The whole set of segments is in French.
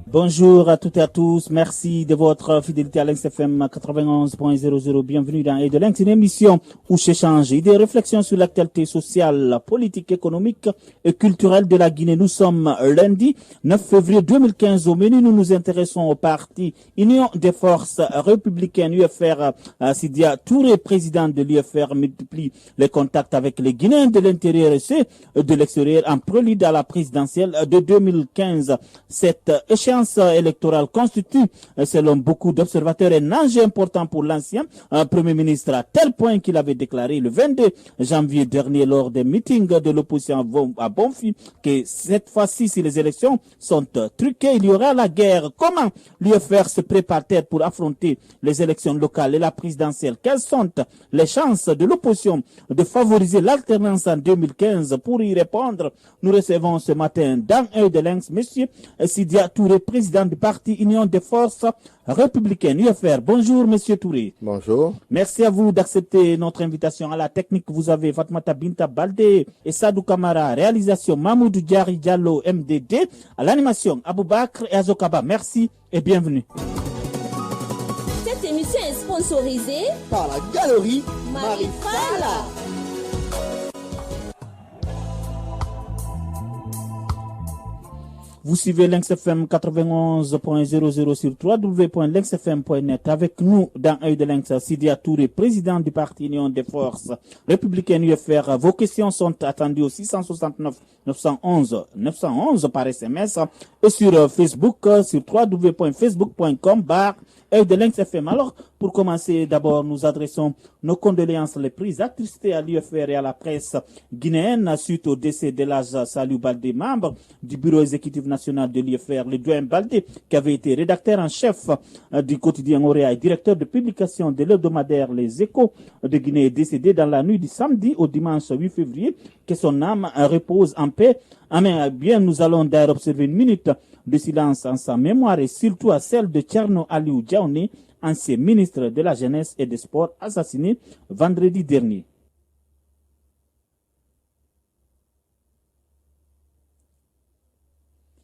Bonjour à toutes et à tous. Merci de votre fidélité à Lynx FM 91.00. Bienvenue dans Œil de Lynx, une émission où s'échangent des réflexions sur l'actualité sociale, politique, économique et culturelle de la Guinée. Nous sommes lundi 9 février 2015. Au menu, nous nous intéressons au parti Union des forces républicaines UFR. Sidia Touré, président de l'UFR, multiplie les contacts avec les Guinéens de l'intérieur et ceux de l'extérieur en prélude à la présidentielle de 2015. Cette échéance électorale constitue, selon beaucoup d'observateurs, un enjeu important pour l'ancien Premier ministre, à tel point qu'il avait déclaré le 22 janvier dernier lors des meetings de l'opposition à Bonfi que cette fois-ci, si les élections sont truquées, il y aura la guerre. Comment l'UFR se prépare-t-elle pour affronter les élections locales et la présidentielle? Quelles sont les chances de l'opposition de favoriser l'alternance en 2015? Pour y répondre, nous recevons ce matin dans Œil de Lynx, Monsieur Sidia Touré, président du parti Union des forces républicaines UFR. Bonjour Monsieur Touré. Bonjour. Merci à vous d'accepter notre invitation. À la technique, vous avez Fatmata Binta Baldé et Sadou Kamara. Réalisation Mamoudou Diari Diallo MDD. À l'animation Aboubakr et Azokaba. Merci et bienvenue. Cette émission est sponsorisée par la galerie Marifala. Vous suivez Lynx FM 91.00 sur www.lynxfm.net. Avec nous dans Œil de Lynx, Sidia Touré, président du parti Union des forces républicaines UFR. Vos questions sont attendues au 669 911 911 par SMS et sur Facebook, sur www.facebook.com/Œil de Lynx FM. Alors, pour commencer, d'abord, nous adressons nos condoléances les plus attristées à l'UFR et à la presse guinéenne suite au décès d'Elhadj Saliou Baldé, membre du bureau exécutif national de l'UFR. Le doyen Baldé, qui avait été rédacteur en chef du quotidien Oréa et directeur de publication de l'hebdomadaire Les Échos de Guinée, est décédé dans la nuit du samedi au dimanche 8 février. Que son âme repose en paix. Amen. Bien, nous allons d'ailleurs observer une minute de silence en sa mémoire et surtout à celle de Thierno Aliou Diaoné, ancien ministre de la Jeunesse et des Sports, assassiné vendredi dernier.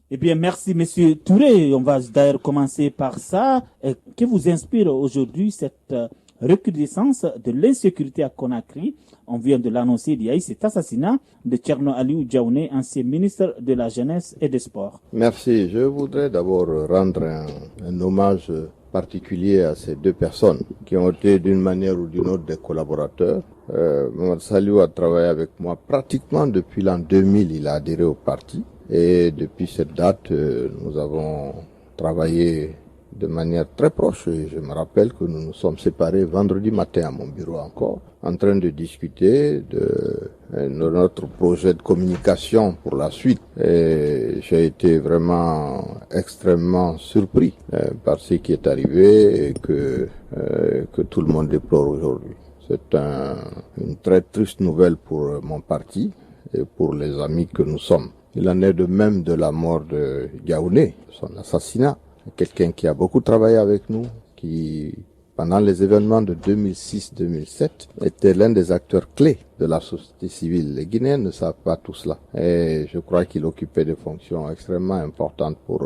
Eh bien, merci, Monsieur Touré. On va d'ailleurs commencer par ça. Que vous inspire aujourd'hui cette recrudescence de l'insécurité à Conakry? On vient de l'annoncer il y a eu cet assassinat de Thierno Aliou Diaoné, ancien ministre de la Jeunesse et des Sports. Merci. Je voudrais d'abord rendre un hommage particulier à ces deux personnes qui ont été d'une manière ou d'une autre des collaborateurs. Mohamed Saliou a travaillé avec moi pratiquement depuis l'an 2000. Il a adhéré au parti et depuis cette date, nous avons travaillé de manière très proche. Et je me rappelle que nous nous sommes séparés vendredi matin à mon bureau encore, en train de discuter de notre projet de communication pour la suite. Et j'ai été vraiment extrêmement surpris par ce qui est arrivé et que tout le monde déplore aujourd'hui. C'est une très triste nouvelle pour mon parti et pour les amis que nous sommes. Il en est de même de la mort de Diaoné, son assassinat. Quelqu'un qui a beaucoup travaillé avec nous, qui, pendant les événements de 2006-2007, était l'un des acteurs clés de la société civile. Les Guinéens ne savent pas tout cela. Et je crois qu'il occupait des fonctions extrêmement importantes pour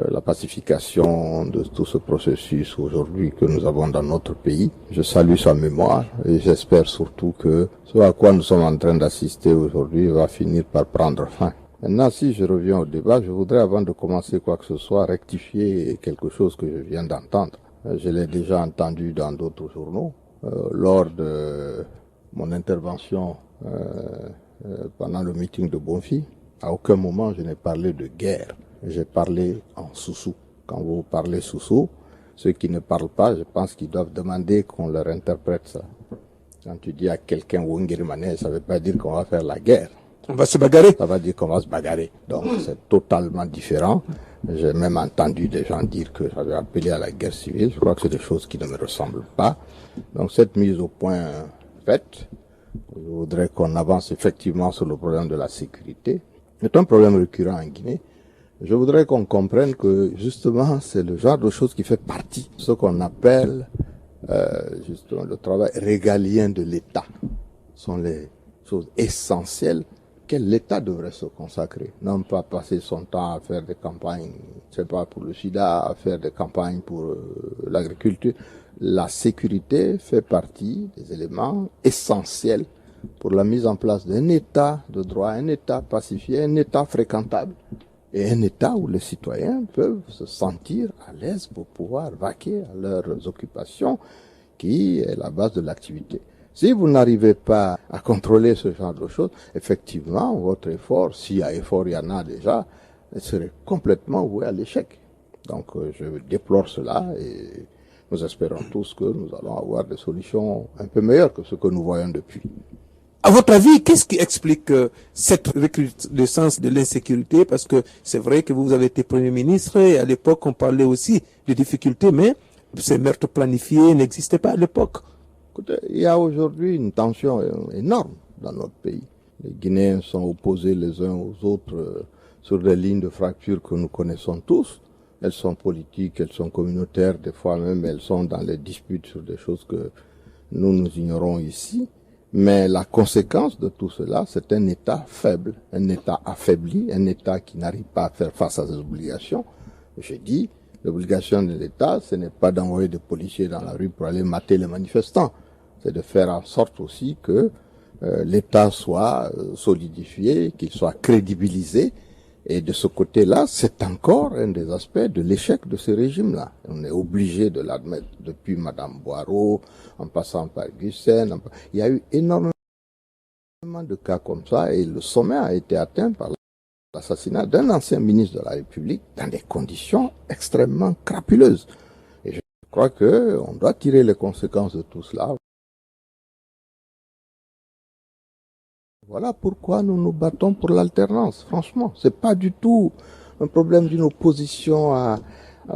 la pacification de tout ce processus aujourd'hui que nous avons dans notre pays. Je salue sa mémoire et j'espère surtout que ce à quoi nous sommes en train d'assister aujourd'hui va finir par prendre fin. Maintenant, si je reviens au débat, je voudrais, avant de commencer quoi que ce soit, rectifier quelque chose que je viens d'entendre. Je l'ai déjà entendu dans d'autres journaux. Lors de mon intervention pendant le meeting de Bonfi, à aucun moment je n'ai parlé de guerre. J'ai parlé en soussou. Quand vous parlez soussou, ceux qui ne parlent pas, je pense qu'ils doivent demander qu'on leur interprète ça. Quand tu dis à quelqu'un Wongirimané, ça ne veut pas dire qu'on va faire la guerre. On va se bagarrer. Ça va dire qu'on va se bagarrer. Donc c'est totalement différent. J'ai même entendu des gens dire que j'avais appelé à la guerre civile. Je crois que c'est des choses qui ne me ressemblent pas. Donc cette mise au point faite, Je voudrais qu'on avance effectivement sur le problème de la sécurité. C'est un problème récurrent en Guinée. Je voudrais qu'on comprenne que justement c'est le genre de choses qui fait partie de ce qu'on appelle justement le travail régalien de l'État. Ce sont les choses essentielles auxquelles l'État devrait se consacrer. Non pas passer son temps à faire des campagnes, je sais pas, pour le sida, à faire des campagnes pour l'agriculture. La sécurité fait partie des éléments essentiels pour la mise en place d'un État de droit, un État pacifié, un État fréquentable et un État où les citoyens peuvent se sentir à l'aise pour pouvoir vaquer à leurs occupations qui est la base de l'activité. Si vous n'arrivez pas à contrôler ce genre de choses, effectivement, votre effort, s'il y a effort, il y en a déjà, serait complètement voué à l'échec. Donc, je déplore cela et nous espérons tous que nous allons avoir des solutions un peu meilleures que ce que nous voyons depuis. À votre avis, qu'est-ce qui explique cette recrudescence de l'insécurité? Parce que c'est vrai que vous avez été Premier ministre et à l'époque on parlait aussi de difficultés, mais ces meurtres planifiés n'existaient pas à l'époque. Écoutez, il y a aujourd'hui une tension énorme dans notre pays. Les Guinéens sont opposés les uns aux autres sur des lignes de fracture que nous connaissons tous. Elles sont politiques, elles sont communautaires, des fois même elles sont dans les disputes sur des choses que nous ignorons ici. Mais la conséquence de tout cela, c'est un État faible, un État affaibli, un État qui n'arrive pas à faire face à ses obligations. J'ai dit, l'obligation de l'État, ce n'est pas d'envoyer des policiers dans la rue pour aller mater les manifestants. C'est de faire en sorte aussi que l'État soit solidifié, qu'il soit crédibilisé. Et de ce côté-là, c'est encore un des aspects de l'échec de ce régime-là. On est obligé de l'admettre depuis Madame Boireau, en passant par Gussen. Il y a eu énormément de cas comme ça et le sommet a été atteint par l'assassinat d'un ancien ministre de la République dans des conditions extrêmement crapuleuses. Et je crois qu'on doit tirer les conséquences de tout cela. Voilà pourquoi nous nous battons pour l'alternance. Franchement, c'est pas du tout un problème d'une opposition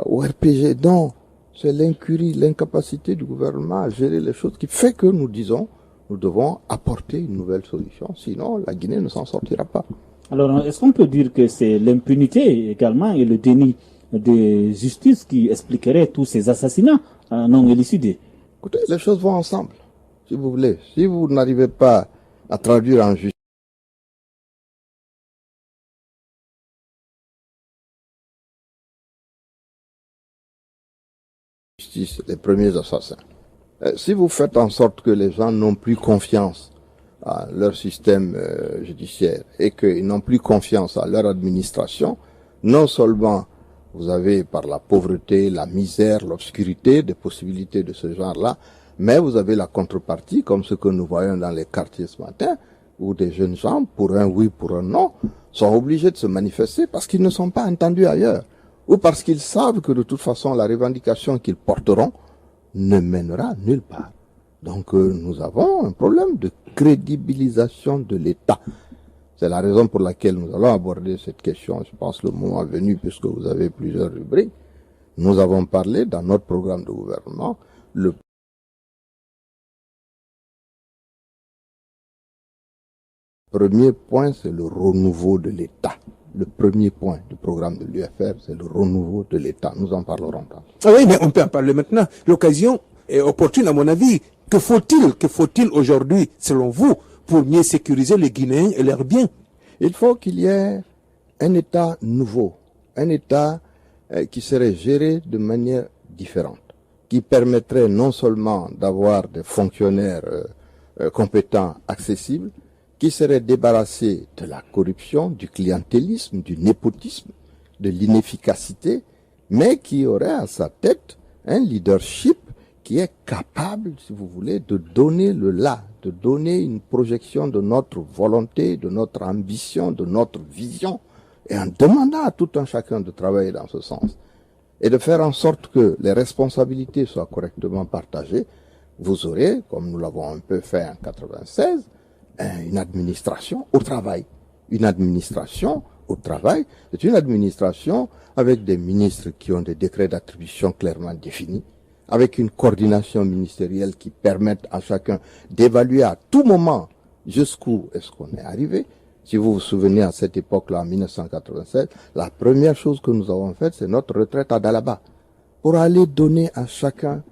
au RPG. Non, c'est l'incurie, l'incapacité du gouvernement à gérer les choses qui fait que nous disons, nous devons apporter une nouvelle solution. Sinon, la Guinée ne s'en sortira pas. Alors, est-ce qu'on peut dire que c'est l'impunité également et le déni de justice qui expliquerait tous ces assassinats non élucidés? Écoutez, les choses vont ensemble, si vous voulez. Si vous n'arrivez pas à traduire en justice les premiers assassins, si vous faites en sorte que les gens n'ont plus confiance à leur système judiciaire et qu'ils n'ont plus confiance à leur administration, non seulement vous avez par la pauvreté, la misère, l'obscurité des possibilités de ce genre-là, mais vous avez la contrepartie, comme ce que nous voyons dans les quartiers ce matin, où des jeunes gens, pour un oui, pour un non, sont obligés de se manifester parce qu'ils ne sont pas entendus ailleurs, ou parce qu'ils savent que de toute façon la revendication qu'ils porteront ne mènera nulle part. Donc nous avons un problème de crédibilisation de l'État. C'est la raison pour laquelle nous allons aborder cette question, je pense le moment est venu puisque vous avez plusieurs rubriques. Nous avons parlé dans notre programme de gouvernement, le premier point, c'est le renouveau de l'État. Le premier point du programme de l'UFR, c'est le renouveau de l'État. Nous en parlerons tantôt. Ah oui, mais on peut en parler maintenant. L'occasion est opportune à mon avis. Que faut-il aujourd'hui, selon vous, pour mieux sécuriser les Guinéens et leurs biens? Il faut qu'il y ait un État nouveau, un État qui serait géré de manière différente, qui permettrait non seulement d'avoir des fonctionnaires compétents, accessibles, qui serait débarrassé de la corruption, du clientélisme, du népotisme, de l'inefficacité, mais qui aurait à sa tête un leadership qui est capable, si vous voulez, de donner le là, de donner une projection de notre volonté, de notre ambition, de notre vision, et en demandant à tout un chacun de travailler dans ce sens, et de faire en sorte que les responsabilités soient correctement partagées. Vous aurez, comme nous l'avons un peu fait en 96, une administration au travail. Une administration au travail, c'est une administration avec des ministres qui ont des décrets d'attribution clairement définis, avec une coordination ministérielle qui permette à chacun d'évaluer à tout moment jusqu'où est-ce qu'on est arrivé. Si vous vous souvenez, à cette époque-là, en 1987, la première chose que nous avons faite, c'est notre retraite à Dalaba, pour aller donner à chacun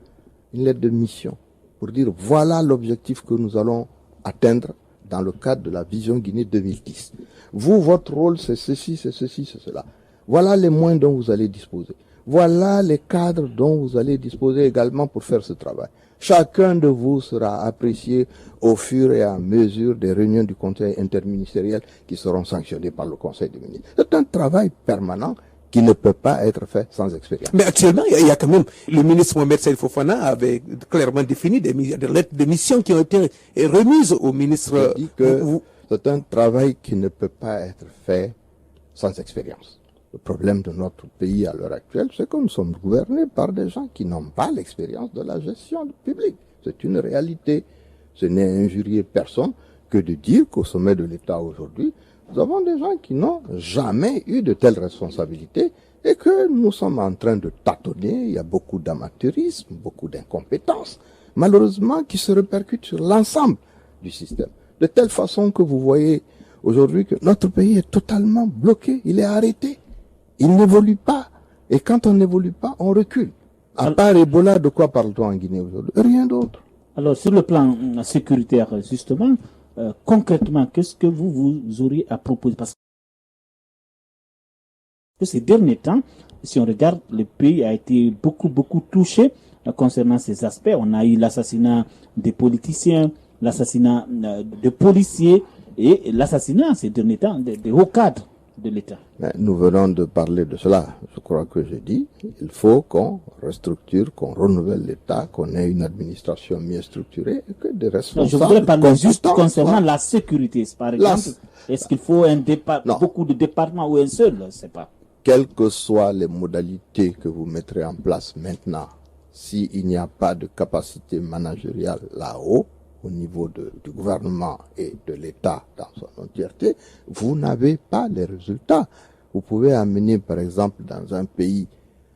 une lettre de mission, pour dire voilà l'objectif que nous allons atteindre dans le cadre de la vision Guinée 2010. Vous, votre rôle, c'est ceci, c'est ceci, c'est cela. Voilà les moyens dont vous allez disposer. Voilà les cadres dont vous allez disposer également pour faire ce travail. Chacun de vous sera apprécié au fur et à mesure des réunions du Conseil interministériel qui seront sanctionnées par le Conseil des ministres. C'est un travail permanent qui ne peut pas être fait sans expérience. Mais actuellement, il y a quand même, le ministre Mohamed Saïd Fofana avait clairement défini des lettres de mission qui ont été remises au ministre. Je dis que c'est un travail qui ne peut pas être fait sans expérience. Le problème de notre pays à l'heure actuelle, c'est que nous sommes gouvernés par des gens qui n'ont pas l'expérience de la gestion publique. C'est une réalité. Ce n'est injurier personne que de dire qu'au sommet de l'État aujourd'hui, nous avons des gens qui n'ont jamais eu de telles responsabilités et que nous sommes en train de tâtonner. Il y a beaucoup d'amateurisme, beaucoup d'incompétence, malheureusement, qui se répercutent sur l'ensemble du système. De telle façon que vous voyez aujourd'hui que notre pays est totalement bloqué, il est arrêté. Il n'évolue pas. Et quand on n'évolue pas, on recule. À part Ebola, de quoi parle-t-on en Guinée aujourd'hui? Rien d'autre. Alors, sur le plan sécuritaire, justement, concrètement, qu'est-ce que vous auriez à proposer? Parce que ces derniers temps, si on regarde, le pays a été beaucoup touché concernant ces aspects. On a eu l'assassinat des politiciens, l'assassinat de policiers et l'assassinat, ces derniers temps, des hauts cadres de l'État. Nous venons de parler de cela. Je crois que j'ai dit, il faut qu'on restructure, qu'on renouvelle l'État, qu'on ait une administration mieux structurée et que des responsables. Je voudrais parler juste concernant la sécurité, par exemple. Est-ce qu'il faut beaucoup de départements ou un seul? Je ne sais pas. Quelles que soient les modalités que vous mettrez en place maintenant, s'il n'y a pas de capacité managériale là-haut, au niveau du gouvernement et de l'État dans son entièreté, vous n'avez pas les résultats. Vous pouvez amener, par exemple, dans un pays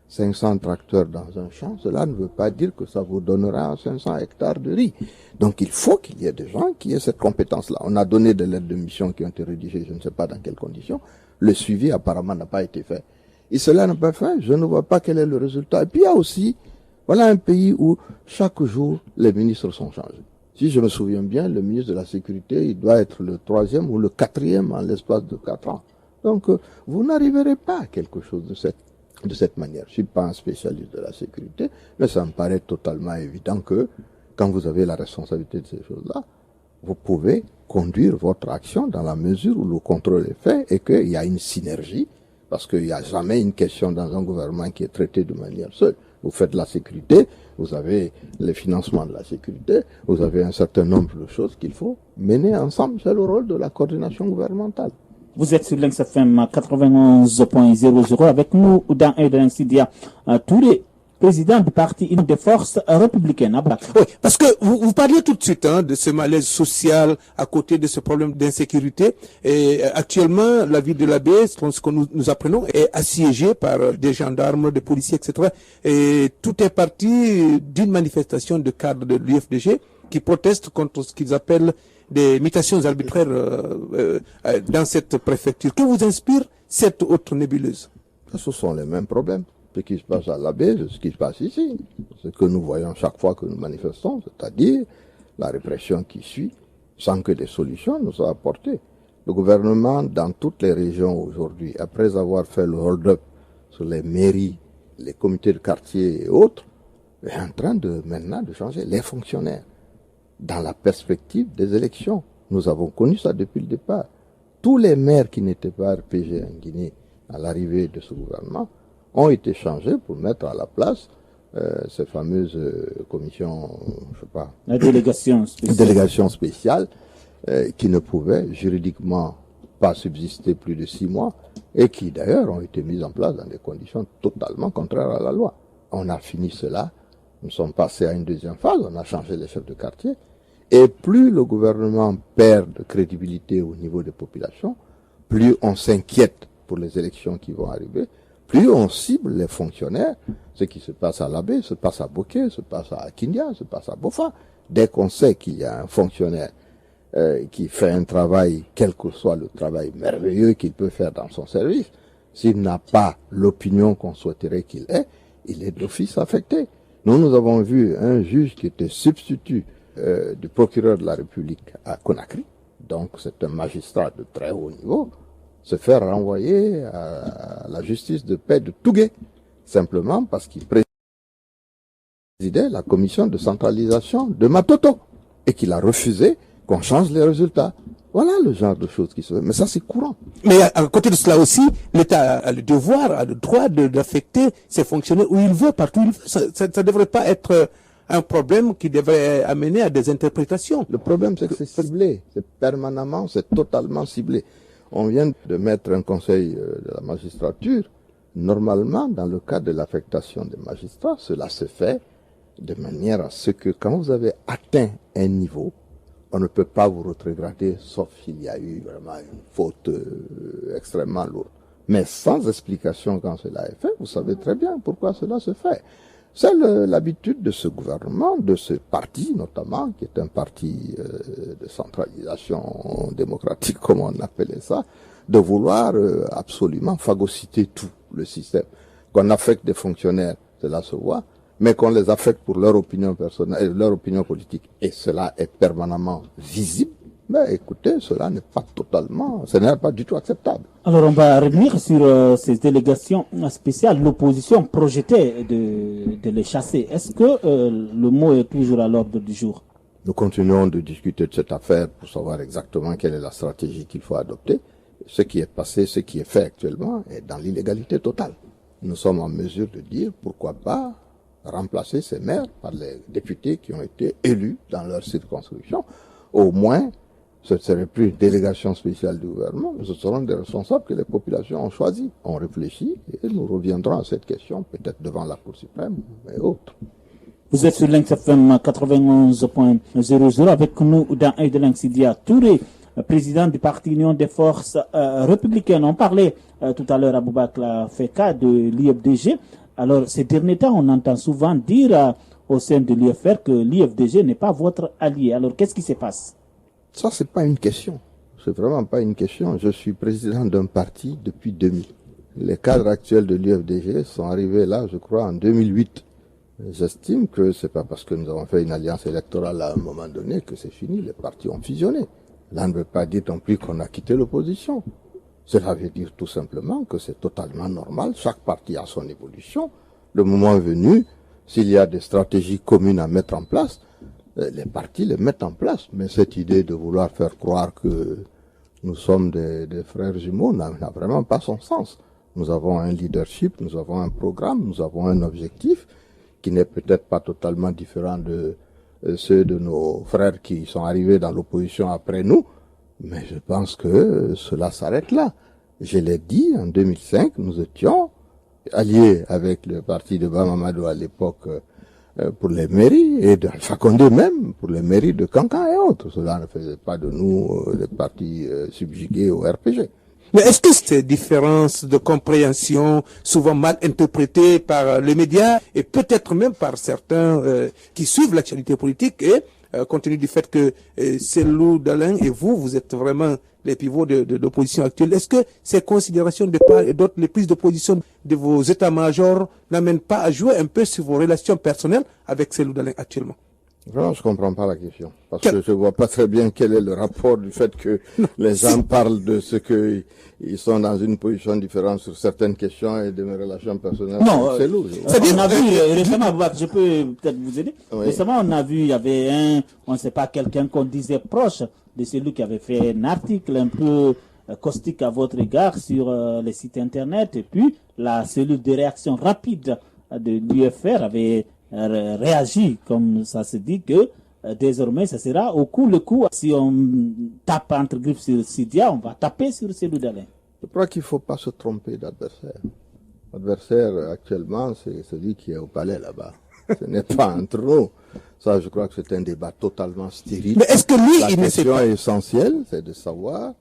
500 tracteurs dans un champ, cela ne veut pas dire que ça vous donnera 500 hectares de riz. Donc il faut qu'il y ait des gens qui aient cette compétence-là. On a donné des lettres de mission qui ont été rédigées, je ne sais pas dans quelles conditions. Le suivi apparemment n'a pas été fait. Et cela n'a pas fait, je ne vois pas quel est le résultat. Et puis il y a aussi, voilà un pays où chaque jour les ministres sont changés. Si je me souviens bien, le ministre de la Sécurité, il doit être le 3e ou le 4e en l'espace de 4 ans. Donc, vous n'arriverez pas à quelque chose de cette manière. Je ne suis pas un spécialiste de la sécurité, mais ça me paraît totalement évident que quand vous avez la responsabilité de ces choses-là, vous pouvez conduire votre action dans la mesure où le contrôle est fait et qu'il y a une synergie, parce qu'il n'y a jamais une question dans un gouvernement qui est traitée de manière seule. Vous faites la sécurité, vous avez les financements de la sécurité, vous avez un certain nombre de choses qu'il faut mener ensemble. C'est le rôle de la coordination gouvernementale. Vous êtes sur Lynx FM 91.00 avec nous dans Insidia Touré, président du parti Union des forces républicaines. Oui, parce que vous parliez tout de suite de ce malaise social à côté de ce problème d'insécurité. Et actuellement, la ville de la baie, ce que nous apprenons, est assiégée par des gendarmes, des policiers, etc. Et tout est parti d'une manifestation de cadres de l'UFDG qui protestent contre ce qu'ils appellent des mutations arbitraires dans cette préfecture. Que vous inspire cette autre nébuleuse? Ce sont les mêmes problèmes. Ce qui se passe à la baie, ce qui se passe ici. Ce que nous voyons chaque fois que nous manifestons, c'est-à-dire la répression qui suit, sans que des solutions nous soient apportées. Le gouvernement, dans toutes les régions aujourd'hui, après avoir fait le hold-up sur les mairies, les comités de quartier et autres, est en train maintenant de changer les fonctionnaires. Dans la perspective des élections. Nous avons connu ça depuis le départ. Tous les maires qui n'étaient pas RPG en Guinée à l'arrivée de ce gouvernement ont été changés pour mettre à la place ces fameuses commissions, je sais pas, la délégation spéciale, qui ne pouvaient juridiquement pas subsister plus de 6 mois et qui d'ailleurs ont été mises en place dans des conditions totalement contraires à la loi. On a fini cela, nous sommes passés à une deuxième phase, on a changé les chefs de quartier et plus le gouvernement perd de crédibilité au niveau des populations, plus on s'inquiète pour les élections qui vont arriver, plus on cible les fonctionnaires, ce qui se passe à l'Abbé, se passe à Bokeh, se passe à Kindia, se passe à Bofa. Dès qu'on sait qu'il y a un fonctionnaire qui fait un travail, quel que soit le travail merveilleux qu'il peut faire dans son service, s'il n'a pas l'opinion qu'on souhaiterait qu'il ait, il est d'office affecté. Nous avons vu un juge qui était substitut du procureur de la République à Conakry, donc c'est un magistrat de très haut niveau, se faire renvoyer à la justice de paix de Tougué, simplement parce qu'il présidait la commission de centralisation de Matoto et qu'il a refusé qu'on change les résultats. Voilà le genre de choses qui se fait. Mais ça, c'est courant. Mais à côté de cela aussi, l'État a le devoir, a le droit d'affecter ses fonctionnaires où il veut, partout où il veut. Ça ne devrait pas être un problème qui devrait amener à des interprétations. Le problème, c'est que c'est ciblé. C'est permanemment, c'est totalement ciblé. On vient de mettre un conseil de la magistrature. Normalement, dans le cas de l'affectation des magistrats, cela se fait de manière à ce que quand vous avez atteint un niveau, on ne peut pas vous rétrograder, sauf s'il y a eu vraiment une faute extrêmement lourde. Mais sans explication quand cela est fait, vous savez très bien pourquoi cela se fait. C'est l'habitude de ce gouvernement, de ce parti notamment, qui est un parti de centralisation démocratique, comme on appelait ça, de vouloir absolument phagocyter tout le système. Qu'on affecte des fonctionnaires, cela se voit, mais qu'on les affecte pour leur opinion personnelle, leur opinion politique, et cela est permanemment visible, mais écoutez, cela n'est pas totalement, ce n'est pas du tout acceptable. Alors on va revenir sur ces délégations spéciales. L'opposition projetait de les chasser. Est-ce que le mot est toujours à l'ordre du jour? Nous continuons de discuter de cette affaire pour savoir exactement quelle est la stratégie qu'il faut adopter. Ce qui est passé, ce qui est fait actuellement est dans l'illégalité totale. Nous sommes en mesure de dire pourquoi pas remplacer ces maires par les députés qui ont été élus dans leur circonscription. Au moins, ce ne serait plus une délégation spéciale du gouvernement, mais ce seront des responsables que les populations ont choisis. On réfléchit et nous reviendrons à cette question, peut-être devant la Cour suprême et autres. Vous êtes sur Lynx FM 91.00 avec nous dans Œil de Lynx Sidia Touré, président du parti Union des forces républicaines. On parlait tout à l'heure à Boubacar Feka de l'IFDG. Alors, ces derniers temps, on entend souvent dire au sein de l'IFR que l'IFDG n'est pas votre allié. Alors, qu'est-ce qui se passe? Ça, c'est pas une question. C'est vraiment pas une question. Je suis président d'un parti depuis 2000. Les cadres actuels de l'IFDG sont arrivés là, je crois, en 2008. J'estime que c'est pas parce que nous avons fait une alliance électorale à un moment donné que c'est fini. Les partis ont fusionné. Là, on ne veut pas dire non plus qu'on a quitté l'opposition. Cela veut dire tout simplement que c'est totalement normal. Chaque parti a son évolution. Le moment venu, s'il y a des stratégies communes à mettre en place, les partis les mettent en place. Mais cette idée de vouloir faire croire que nous sommes des frères jumeaux n'a vraiment pas son sens. Nous avons un leadership, nous avons un programme, nous avons un objectif qui n'est peut-être pas totalement différent de ceux de nos frères qui sont arrivés dans l'opposition après nous. Mais je pense que cela s'arrête là. Je l'ai dit, en 2005, nous étions alliés avec le parti de Bamamadou à l'époque pour les mairies, et d'Alpha Condé même pour les mairies de Cancan et autres. Cela ne faisait pas de nous des partis subjugués au RPG. Mais est-ce que ces différences de compréhension, souvent mal interprétées par les médias et peut-être même par certains qui suivent l'actualité politique, et compte tenu du fait que Cellou Dalein et vous êtes vraiment les pivots de l'opposition actuelle, est-ce que ces considérations de part et d'autre, les prises de position de vos états-majors n'amènent pas à jouer un peu sur vos relations personnelles avec Cellou Dalein actuellement? Vraiment, je comprends pas la question. Parce que je vois pas très bien quel est le rapport du fait que les gens parlent de ce que ils sont dans une position différente sur certaines questions et de mes relations personnelles. Non, c'est lourd. On a vu récemment, je peux peut-être vous aider. Oui. Récemment, on a vu, il y avait on ne sait pas, quelqu'un qu'on disait proche de celui qui avait fait un article un peu caustique à votre égard sur les sites internet. Et puis, la cellule de réaction rapide de l'UFR avait réagi, comme ça se dit, que désormais, ça sera au coup le coup. Si on tape entre griffes sur Sidia, on va taper sur Cellou Dalein. Je crois qu'il ne faut pas se tromper d'adversaire. L'adversaire, actuellement, c'est celui qui est au palais là-bas. Ce n'est pas entre nous. Ça, je crois que c'est un débat totalement stérile. Mais est-ce que lui, la question essentielle, c'est de savoir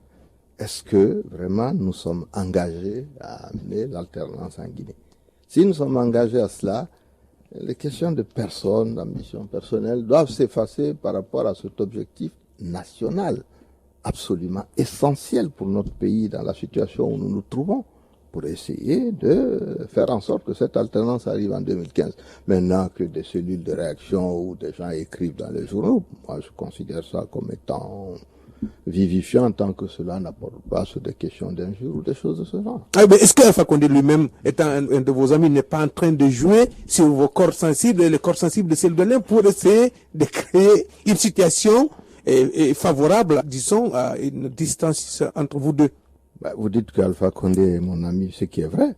est-ce que vraiment nous sommes engagés à amener l'alternance en Guinée? Si nous sommes engagés à cela, les questions de personnes, d'ambition personnelle doivent s'effacer par rapport à cet objectif national, absolument essentiel pour notre pays dans la situation où nous nous trouvons, pour essayer de faire en sorte que cette alternance arrive en 2015. Maintenant que des cellules de réaction ou des gens écrivent dans les journaux, moi je considère ça comme étant vivifiant tant que cela n'apporte pas sur des questions d'injure ou des choses de ce genre. Est-ce qu'Alpha Condé lui-même, étant un de vos amis, n'est pas en train de jouer sur vos corps sensibles et les corps sensibles de celle de l'un pour essayer de créer une situation favorable, disons, à une distance entre vous deux? Vous dites qu'Alpha Condé est mon ami, ce qui est vrai,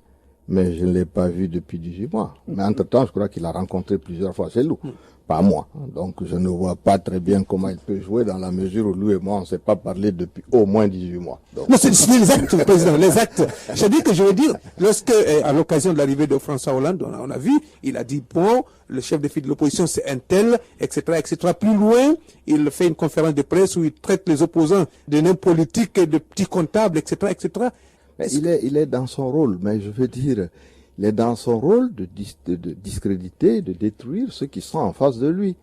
mais je ne l'ai pas vu depuis 18 mois. Mais entre-temps, je crois qu'il a rencontré plusieurs fois Cellou, pas moi. Donc je ne vois pas très bien comment il peut jouer dans la mesure où lui et moi, on ne s'est pas parlé depuis au moins 18 mois. Donc... Non, c'est les actes, président, les actes. Je veux dire, lorsque, à l'occasion de l'arrivée de François Hollande, on a vu, il a dit, bon, le chef de file de l'opposition, c'est un tel, etc., etc. Plus loin, il fait une conférence de presse où il traite les opposants de nains politiques, de petits comptables, etc., etc. Mais il est dans son rôle, mais je veux dire, il est dans son rôle de discréditer, de détruire ceux qui sont en face de lui.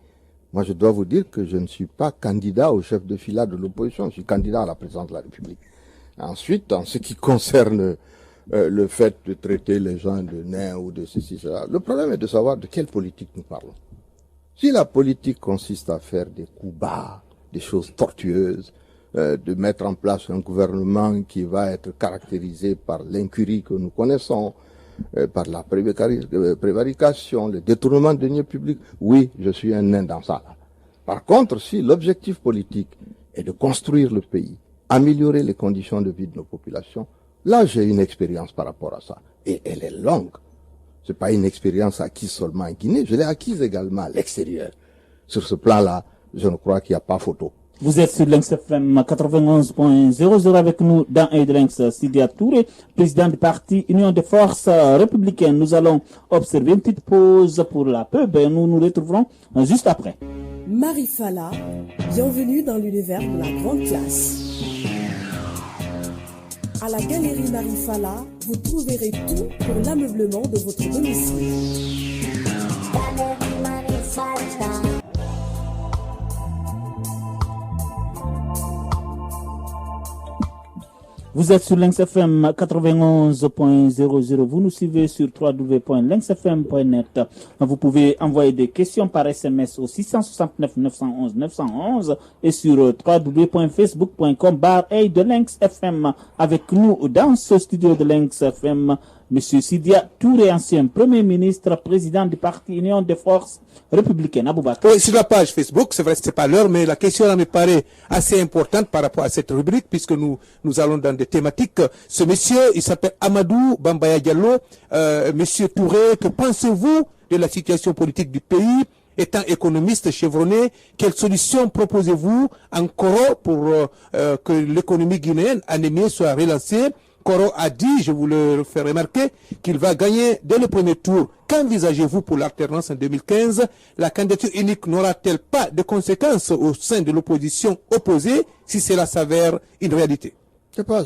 Moi, je dois vous dire que je ne suis pas candidat au chef de file de l'opposition, je suis candidat à la présidence de la République. Ensuite, en ce qui concerne le fait de traiter les gens de nains ou de ceci, cela, le problème est de savoir de quelle politique nous parlons. Si la politique consiste à faire des coups bas, des choses tortueuses, de mettre en place un gouvernement qui va être caractérisé par l'incurie que nous connaissons, par la prévarication, le détournement de deniers publics, oui, je suis un nain dans ça. Par contre, si l'objectif politique est de construire le pays, améliorer les conditions de vie de nos populations, là j'ai une expérience par rapport à ça. Et elle est longue. C'est pas une expérience acquise seulement en Guinée, je l'ai acquise également à l'extérieur. Sur ce plan-là, je ne crois qu'il n'y a pas photo. Vous êtes sur Lynx FM 91.00 avec nous dans Lynx Sidia Touré, président du parti Union des Forces Républicaines. Nous allons observer une petite pause pour la pub et nous nous retrouverons juste après. Marifala, bienvenue dans l'univers de la grande classe. À la galerie Marifala, vous trouverez tout pour l'ameublement de votre domicile. Vous êtes sur Lynx FM 91.00. Vous nous suivez sur www.lynxfm.net. Vous pouvez envoyer des questions par SMS au 669 911 911 et sur www.facebook.com/de-lynxfm. Avec nous dans ce studio de Lynx FM, Monsieur Sidia Touré, ancien Premier ministre, président du parti Union des Forces Républicaines. Aboubakar. Oui, sur la page Facebook, c'est vrai, c'est pas l'heure, mais la question là me paraît assez importante par rapport à cette rubrique, puisque nous allons dans des thématiques. Ce monsieur, il s'appelle Amadou Bambaya Diallo. Monsieur Touré, que pensez-vous de la situation politique du pays? Étant économiste chevronné, quelles solutions proposez-vous encore pour que l'économie guinéenne anémiée soit relancée? Koro a dit, je vous le fais remarquer, qu'il va gagner dès le premier tour. Qu'envisagez-vous pour l'alternance en 2015? La candidature unique n'aura-t-elle pas de conséquences au sein de l'opposition opposée si cela s'avère une réalité? Je sais pas,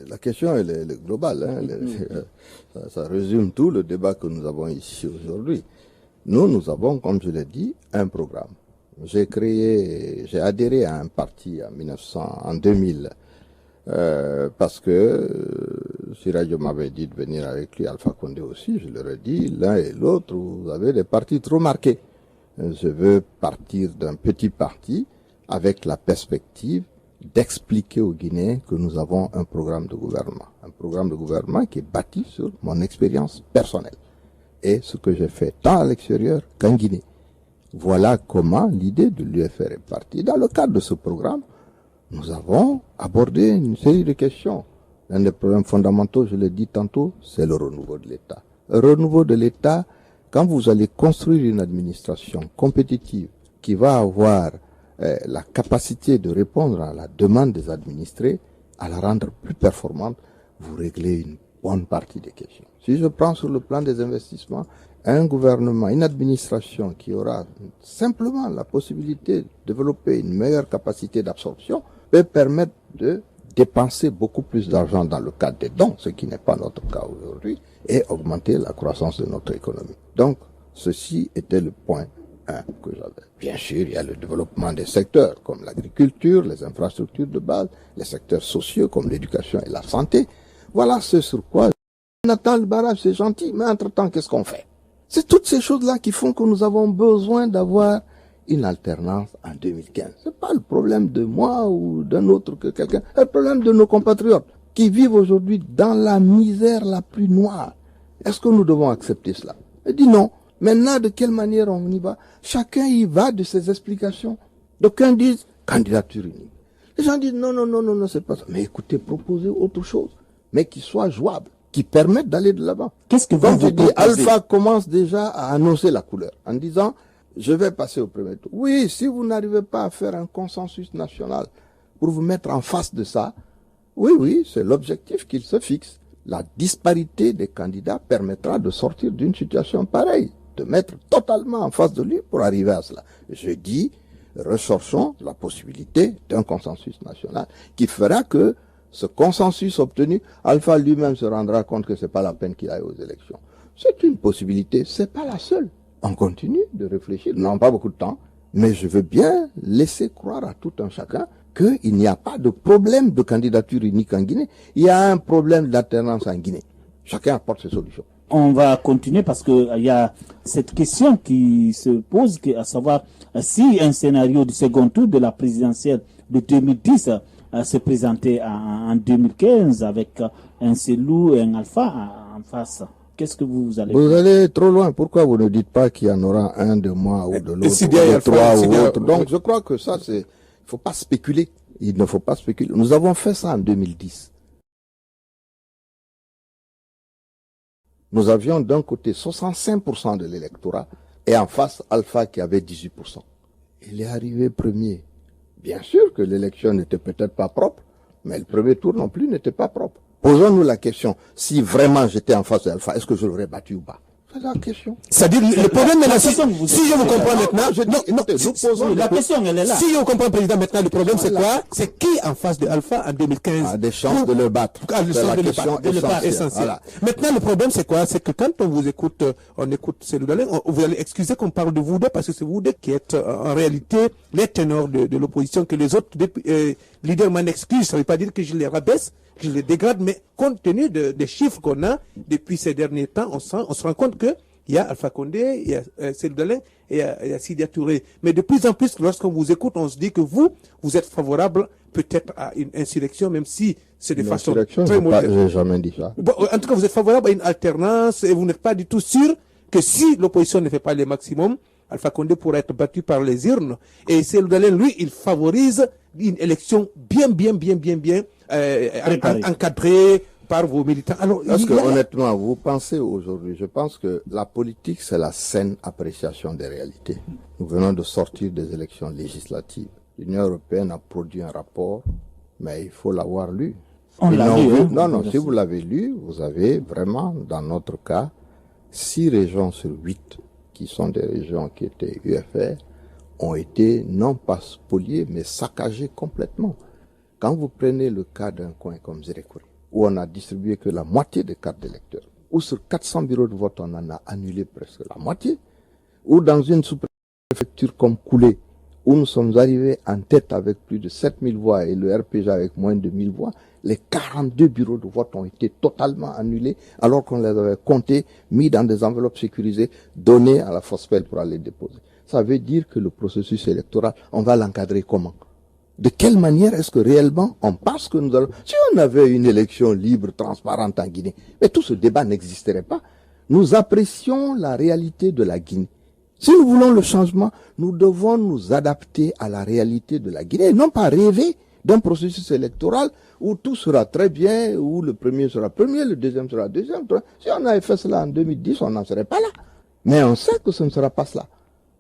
la question elle est globale. Hein, ça résume tout le débat que nous avons ici aujourd'hui. Nous avons, comme je l'ai dit, un programme. J'ai adhéré à un parti en 2000. Parce que Sirajo m'avait dit de venir avec lui, Alpha Condé aussi, je leur ai dit, l'un et l'autre, vous avez des partis trop marqués. Je veux partir d'un petit parti avec la perspective d'expliquer aux Guinéens que nous avons un programme de gouvernement. Un programme de gouvernement qui est bâti sur mon expérience personnelle et ce que j'ai fait tant à l'extérieur qu'en Guinée. Voilà comment l'idée de l'UFR est partie. Dans le cadre de ce programme, nous avons abordé une série de questions. L'un des problèmes fondamentaux, je l'ai dit tantôt, c'est le renouveau de l'État. Le renouveau de l'État, quand vous allez construire une administration compétitive qui va avoir la capacité de répondre à la demande des administrés, à la rendre plus performante, vous réglez une bonne partie des questions. Si je prends sur le plan des investissements, un gouvernement, une administration qui aura simplement la possibilité de développer une meilleure capacité d'absorption peut permettre de dépenser beaucoup plus d'argent dans le cadre des dons, ce qui n'est pas notre cas aujourd'hui, et augmenter la croissance de notre économie. Donc, ceci était le point 1 que j'avais. Bien sûr, il y a le développement des secteurs comme l'agriculture, les infrastructures de base, les secteurs sociaux comme l'éducation et la santé. Voilà ce sur quoi Nathan le barrage, c'est gentil, mais entre-temps, qu'est-ce qu'on fait? C'est toutes ces choses-là qui font que nous avons besoin d'avoir une alternance en 2015. C'est pas le problème de moi ou d'un autre que quelqu'un, c'est le problème de nos compatriotes qui vivent aujourd'hui dans la misère la plus noire. Est-ce que nous devons accepter cela? Je dis non. Maintenant, de quelle manière on y va? Chacun y va de ses explications. D'aucuns disent candidature unique. Les gens disent non, c'est pas ça. Mais écoutez, proposez autre chose, mais qui soit jouable, qui permette d'aller de l'avant. Qu'est-ce que Comme vous je dis, Alpha commence déjà à annoncer la couleur en disant je vais passer au premier tour. Oui, si vous n'arrivez pas à faire un consensus national pour vous mettre en face de ça, oui, c'est l'objectif qu'il se fixe. La disparité des candidats permettra de sortir d'une situation pareille, de mettre totalement en face de lui pour arriver à cela. Je dis, recherchons la possibilité d'un consensus national qui fera que ce consensus obtenu, Alpha lui-même se rendra compte que c'est pas la peine qu'il aille aux élections. C'est une possibilité, c'est pas la seule. On continue de réfléchir, nous n'avons pas beaucoup de temps, mais je veux bien laisser croire à tout un chacun qu'il n'y a pas de problème de candidature unique en Guinée. Il y a un problème d'alternance en Guinée. Chacun apporte ses solutions. On va continuer parce que il y a cette question qui se pose, à savoir si un scénario du second tour de la présidentielle de 2010 se présentait en 2015 avec un Cellou et un Alpha en face. Qu'est-ce que vous allez faire? Vous allez trop loin. Pourquoi vous ne dites pas qu'il y en aura un de moi ou de l'autre, ou de trois ou autre? Donc je crois que ça, il faut pas spéculer. Il ne faut pas spéculer. Nous avons fait ça en 2010. Nous avions d'un côté 65% de l'électorat et en face Alpha qui avait 18%. Il est arrivé premier. Bien sûr que l'élection n'était peut-être pas propre, mais le premier tour non plus n'était pas propre. Posons-nous la question, si vraiment j'étais en face d'Alpha, est-ce que je l'aurais battu ou pas? C'est la question. C'est-à-dire, le problème maintenant, si je vous comprends maintenant, la question, elle est là. Si je vous comprends, Président, maintenant, le problème, c'est quoi? C'est qui en face de Alpha en 2015? A des chances de le battre. C'est la question essentielle. Voilà. Maintenant, le problème, c'est quoi? C'est que quand on vous écoute, on écoute Cellou Dalein, vous allez excuser qu'on parle de vous deux, parce que c'est vous deux qui êtes, en réalité, les ténors de l'opposition, que les autres leaders m'en excusent. Ça ne veut pas dire que je les rabaisse, que je les dégrade, mais compte tenu des chiffres qu'on a depuis ces derniers temps, on se rend compte que il y a Alpha Condé, il y a Cellou Dalein et il y a Sidya Touré. Mais de plus en plus, lorsqu'on vous écoute, on se dit que vous êtes favorable peut-être à une insurrection, même si c'est de façon très modeste. J'ai jamais dit ça. Bon, en tout cas, vous êtes favorable à une alternance et vous n'êtes pas du tout sûr que si l'opposition ne fait pas le maximum, Alpha Condé pourra être battu par les urnes. Et Cellou Dalein, lui, il favorise une élection bien encadrée par vos militants. Alors, parce que honnêtement, vous pensez aujourd'hui, je pense que la politique, c'est la saine appréciation des réalités. Nous venons de sortir des élections législatives. L'Union européenne a produit un rapport, mais il faut l'avoir lu. On l'a lu, hein? Non, si vous l'avez lu, vous avez vraiment, dans notre cas, 6 régions sur 8 qui sont des régions qui étaient UFR, ont été non pas spoliées, mais saccagées complètement. Quand vous prenez le cas d'un coin comme Zérékouri, où on a distribué que la moitié des cartes d'électeurs, où sur 400 bureaux de vote, on en a annulé presque la moitié, ou dans une sous-préfecture comme Koulé, où nous sommes arrivés en tête avec plus de 7000 voix et le RPG avec moins de 1000 voix, les 42 bureaux de vote ont été totalement annulés alors qu'on les avait comptés, mis dans des enveloppes sécurisées, donnés à la FOSPEL pour aller déposer. Ça veut dire que le processus électoral, on va l'encadrer comment? De quelle manière est-ce que réellement on pense que nous allons... Si on avait une élection libre, transparente en Guinée, mais tout ce débat n'existerait pas. Nous apprécions la réalité de la Guinée. Si nous voulons le changement, nous devons nous adapter à la réalité de la Guinée et non pas rêver d'un processus électoral où tout sera très bien, où le premier sera premier, le deuxième sera deuxième. Si on avait fait cela en 2010, on n'en serait pas là. Mais on sait que ce ne sera pas cela.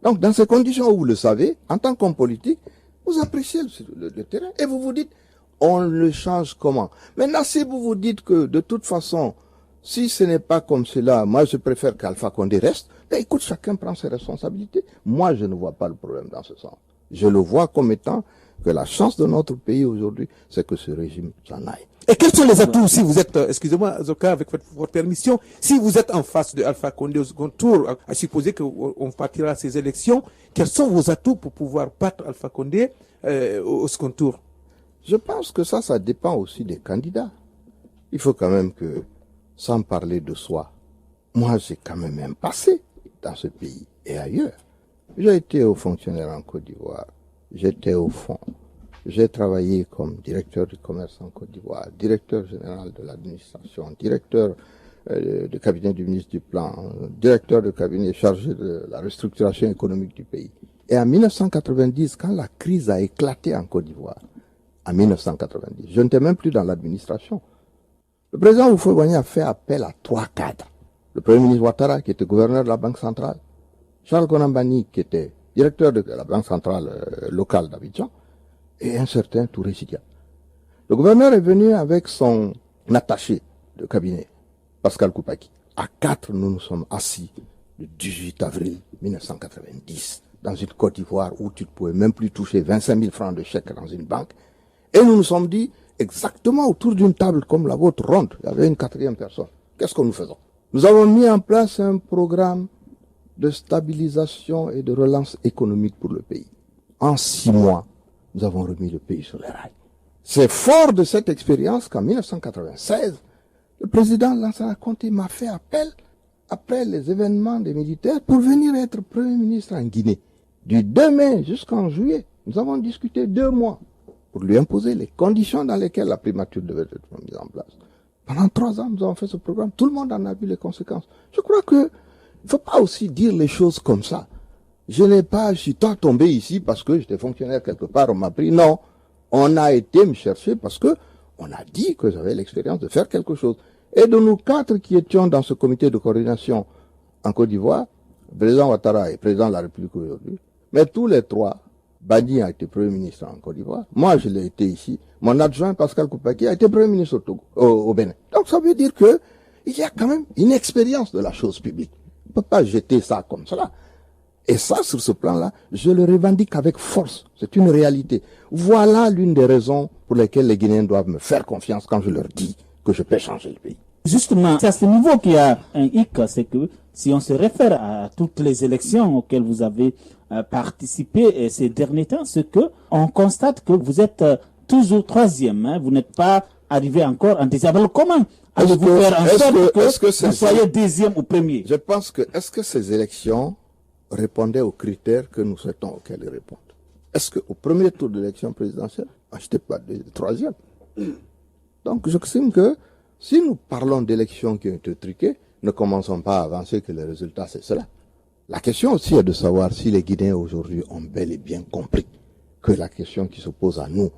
Donc, dans ces conditions où vous le savez, en tant qu'homme politique, vous appréciez le terrain et vous vous dites, on le change comment? Maintenant, si vous vous dites que de toute façon, si ce n'est pas comme cela, moi je préfère qu'Alpha Condé reste, ben écoute, chacun prend ses responsabilités. Moi, je ne vois pas le problème dans ce sens. Je le vois comme étant que la chance de notre pays aujourd'hui, c'est que ce régime s'en aille. Et quels sont les atouts si vous êtes, excusez-moi Zoka, avec votre permission, si vous êtes en face de Alpha Condé au second tour, à supposer qu'on partira à ces élections, quels sont vos atouts pour pouvoir battre Alpha Condé au second tour? Je pense que ça dépend aussi des candidats. Il faut quand même que, sans parler de soi, moi j'ai quand même un passé dans ce pays et ailleurs. J'ai été haut fonctionnaire en Côte d'Ivoire, j'étais au fond. J'ai travaillé comme directeur du commerce en Côte d'Ivoire, directeur général de l'administration, directeur de cabinet du ministre du Plan, directeur de cabinet chargé de la restructuration économique du pays. Et en 1990, quand la crise a éclaté en Côte d'Ivoire, en 1990, je n'étais même plus dans l'administration. Le président Houphouët-Boigny a fait appel à 3 cadres. Le premier ministre Ouattara, qui était gouverneur de la Banque centrale, Charles Konambani, qui était directeur de la Banque centrale locale d'Abidjan, et un certain Touré Sidia. Le gouverneur est venu avec son attaché de cabinet, Pascal Koupaki. À 4, nous nous sommes assis le 18 avril 1990 dans une Côte d'Ivoire où tu ne pouvais même plus toucher 25 000 francs de chèque dans une banque. Et nous nous sommes dit, exactement autour d'une table comme la vôtre ronde, il y avait une 4e personne. Qu'est-ce que nous faisons? Nous avons mis en place un programme de stabilisation et de relance économique pour le pays. En 6 mois, nous avons remis le pays sur les rails. C'est fort de cette expérience qu'en 1996, le président Lansana Conté m'a fait appel après les événements des militaires pour venir être Premier ministre en Guinée. Du 2 mai jusqu'en juillet, nous avons discuté 2 mois pour lui imposer les conditions dans lesquelles la primature devait être mise en place. Pendant 3 ans, nous avons fait ce programme. Tout le monde en a vu les conséquences. Je crois que il ne faut pas aussi dire les choses comme ça. Je suis pas tombé ici parce que j'étais fonctionnaire quelque part, on m'a pris. Non, on a été me chercher parce que on a dit que j'avais l'expérience de faire quelque chose. Et de nous 4 qui étions dans ce comité de coordination en Côte d'Ivoire, le président Ouattara est président de la République aujourd'hui, mais tous les 3, Badi a été Premier ministre en Côte d'Ivoire, moi je l'ai été ici, mon adjoint Pascal Koupaki a été Premier ministre au Togo, au Bénin. Donc ça veut dire que il y a quand même une expérience de la chose publique. On ne peut pas jeter ça comme cela. Et ça, sur ce plan-là, je le revendique avec force. C'est une réalité. Voilà l'une des raisons pour lesquelles les Guinéens doivent me faire confiance quand je leur dis que je peux changer le pays. Justement, c'est à ce niveau qu'il y a un hic, c'est que si on se réfère à toutes les élections auxquelles vous avez participé ces derniers temps, c'est que on constate que vous êtes toujours 3e. Hein, vous n'êtes pas arrivé encore en 2e. Alors comment allez-vous faire en sorte que vous soyez 2e ou 1er? Je pense que, est-ce que ces élections répondaient aux critères que nous souhaitons auxquels ils répondent? Est-ce qu'au premier tour de l'élection présidentielle, je n'étais pas 3e? Donc, j'estime que si nous parlons d'élections qui ont été truquées, ne commençons pas à avancer que le résultat c'est cela. La question aussi est de savoir si les Guinéens aujourd'hui ont bel et bien compris que la question qui se pose à nous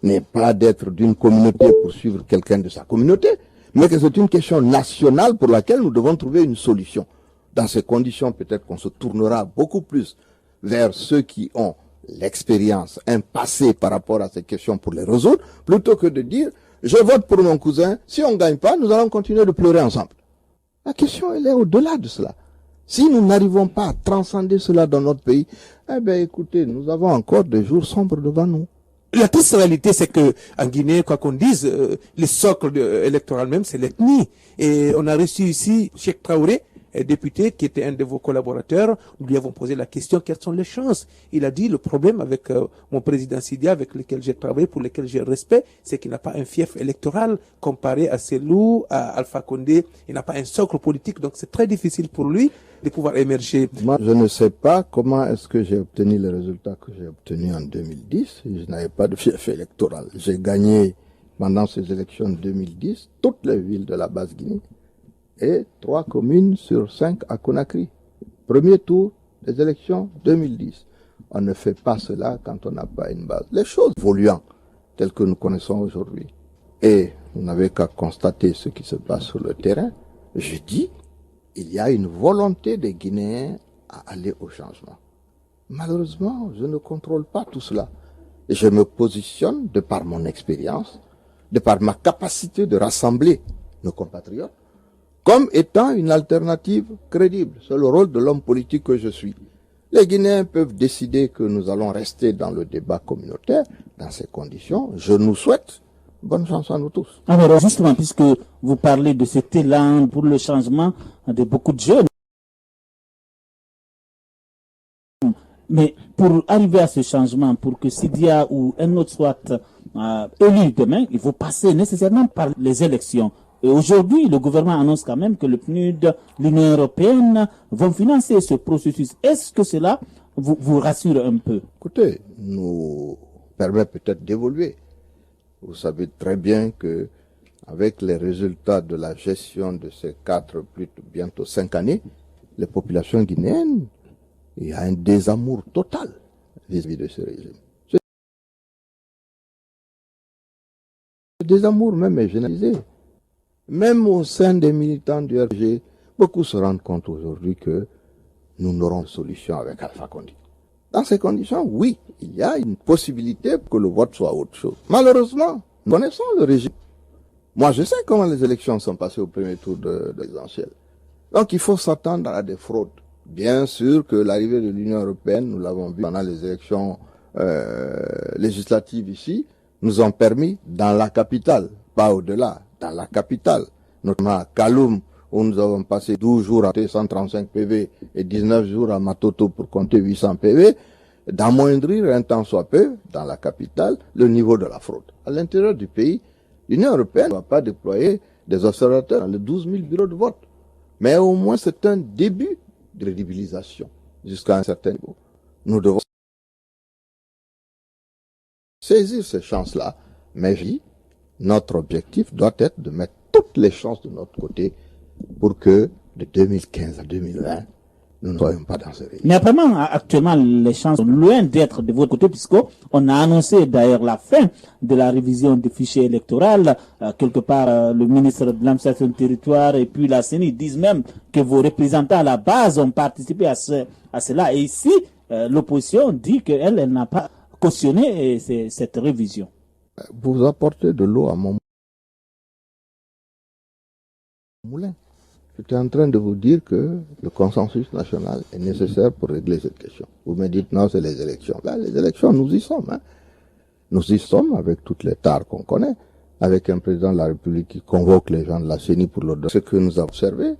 n'est pas d'être d'une communauté pour suivre quelqu'un de sa communauté, mais que c'est une question nationale pour laquelle nous devons trouver une solution. Dans ces conditions, peut-être qu'on se tournera beaucoup plus vers ceux qui ont l'expérience, un passé par rapport à ces questions pour les résoudre, plutôt que de dire « je vote pour mon cousin, si on ne gagne pas, nous allons continuer de pleurer ensemble ». La question, elle est au-delà de cela. Si nous n'arrivons pas à transcender cela dans notre pays, eh bien écoutez, nous avons encore des jours sombres devant nous. La triste réalité, c'est que en Guinée, quoi qu'on dise, le socle électoral même, c'est l'ethnie. Et on a reçu ici Cheikh Traoré, député qui était un de vos collaborateurs. Nous lui avons posé la question, quelles sont les chances? Il a dit, le problème avec mon président Sidia, avec lequel j'ai travaillé, pour lequel j'ai respect, c'est qu'il n'a pas un fief électoral comparé à Selou, à Alpha Condé. Il n'a pas un socle politique, donc c'est très difficile pour lui de pouvoir émerger. Moi, je ne sais pas comment est-ce que j'ai obtenu les résultats que j'ai obtenus en 2010. Je n'avais pas de fief électoral. J'ai gagné, pendant ces élections de 2010, toutes les villes de la Basse-Guinée et 3 communes sur 5 à Conakry. Premier tour des élections 2010. On ne fait pas cela quand on n'a pas une base. Les choses évoluant telles que nous connaissons aujourd'hui. Et vous n'avez qu'à constater ce qui se passe sur le terrain. Je dis, il y a une volonté des Guinéens à aller au changement. Malheureusement, je ne contrôle pas tout cela. Et je me positionne, de par mon expérience, de par ma capacité de rassembler nos compatriotes, comme étant une alternative crédible. C'est le rôle de l'homme politique que je suis. Les Guinéens peuvent décider que nous allons rester dans le débat communautaire. Dans ces conditions, je nous souhaite bonne chance à nous tous. Alors justement, puisque vous parlez de cet élan pour le changement de beaucoup de jeunes, mais pour arriver à ce changement, pour que Sidia ou un autre soit élu demain, il faut passer nécessairement par les élections. Et aujourd'hui, le gouvernement annonce quand même que le PNUD, l'Union européenne vont financer ce processus. Est-ce que cela vous rassure un peu? Écoutez, nous permet peut-être d'évoluer. Vous savez très bien que avec les résultats de la gestion de ces bientôt 5 années, les populations guinéennes, il y a un désamour total vis-à-vis de ce régime. Ce désamour même est généralisé. Même au sein des militants du RG, beaucoup se rendent compte aujourd'hui que nous n'aurons de solution avec Alpha Condé. Dans ces conditions, oui, il y a une possibilité que le vote soit autre chose. Malheureusement, nous connaissons le régime. Moi, je sais comment les élections sont passées au premier tour de présidentiel. Donc, il faut s'attendre à des fraudes. Bien sûr que l'arrivée de l'Union européenne, nous l'avons vu pendant les élections législatives ici, nous ont permis, dans la capitale, pas au-delà, dans la capitale, notamment à Kaloum, où nous avons passé 12 jours à 135 PV et 19 jours à Matoto pour compter 800 PV, d'amoindrir un tant soit peu, dans la capitale, le niveau de la fraude. À l'intérieur du pays, l'Union européenne ne va pas déployer des observateurs dans les 12 000 bureaux de vote. Mais au moins, c'est un début de crédibilisation jusqu'à un certain niveau. Nous devons saisir ces chances-là, mais notre objectif doit être de mettre toutes les chances de notre côté pour que de 2015 à 2020, nous ne soyons pas dans ce régime. Mais apparemment, actuellement, les chances sont loin d'être de votre côté, puisqu'on a annoncé d'ailleurs la fin de la révision du fichier électoral. Quelque part, le ministre de l'administration du territoire et puis la CENI disent même que vos représentants à la base ont participé à cela. Et ici, l'opposition dit qu'elle n'a pas cautionné cette révision. Vous apportez de l'eau à mon moulin. J'étais en train de vous dire que le consensus national est nécessaire pour régler cette question. Vous me dites non, c'est les élections. Ben, les élections, nous y sommes. Hein. Nous y sommes avec toutes les tares qu'on connaît, avec un président de la République qui convoque les gens de la CENI pour leur donner ce que nous avons observé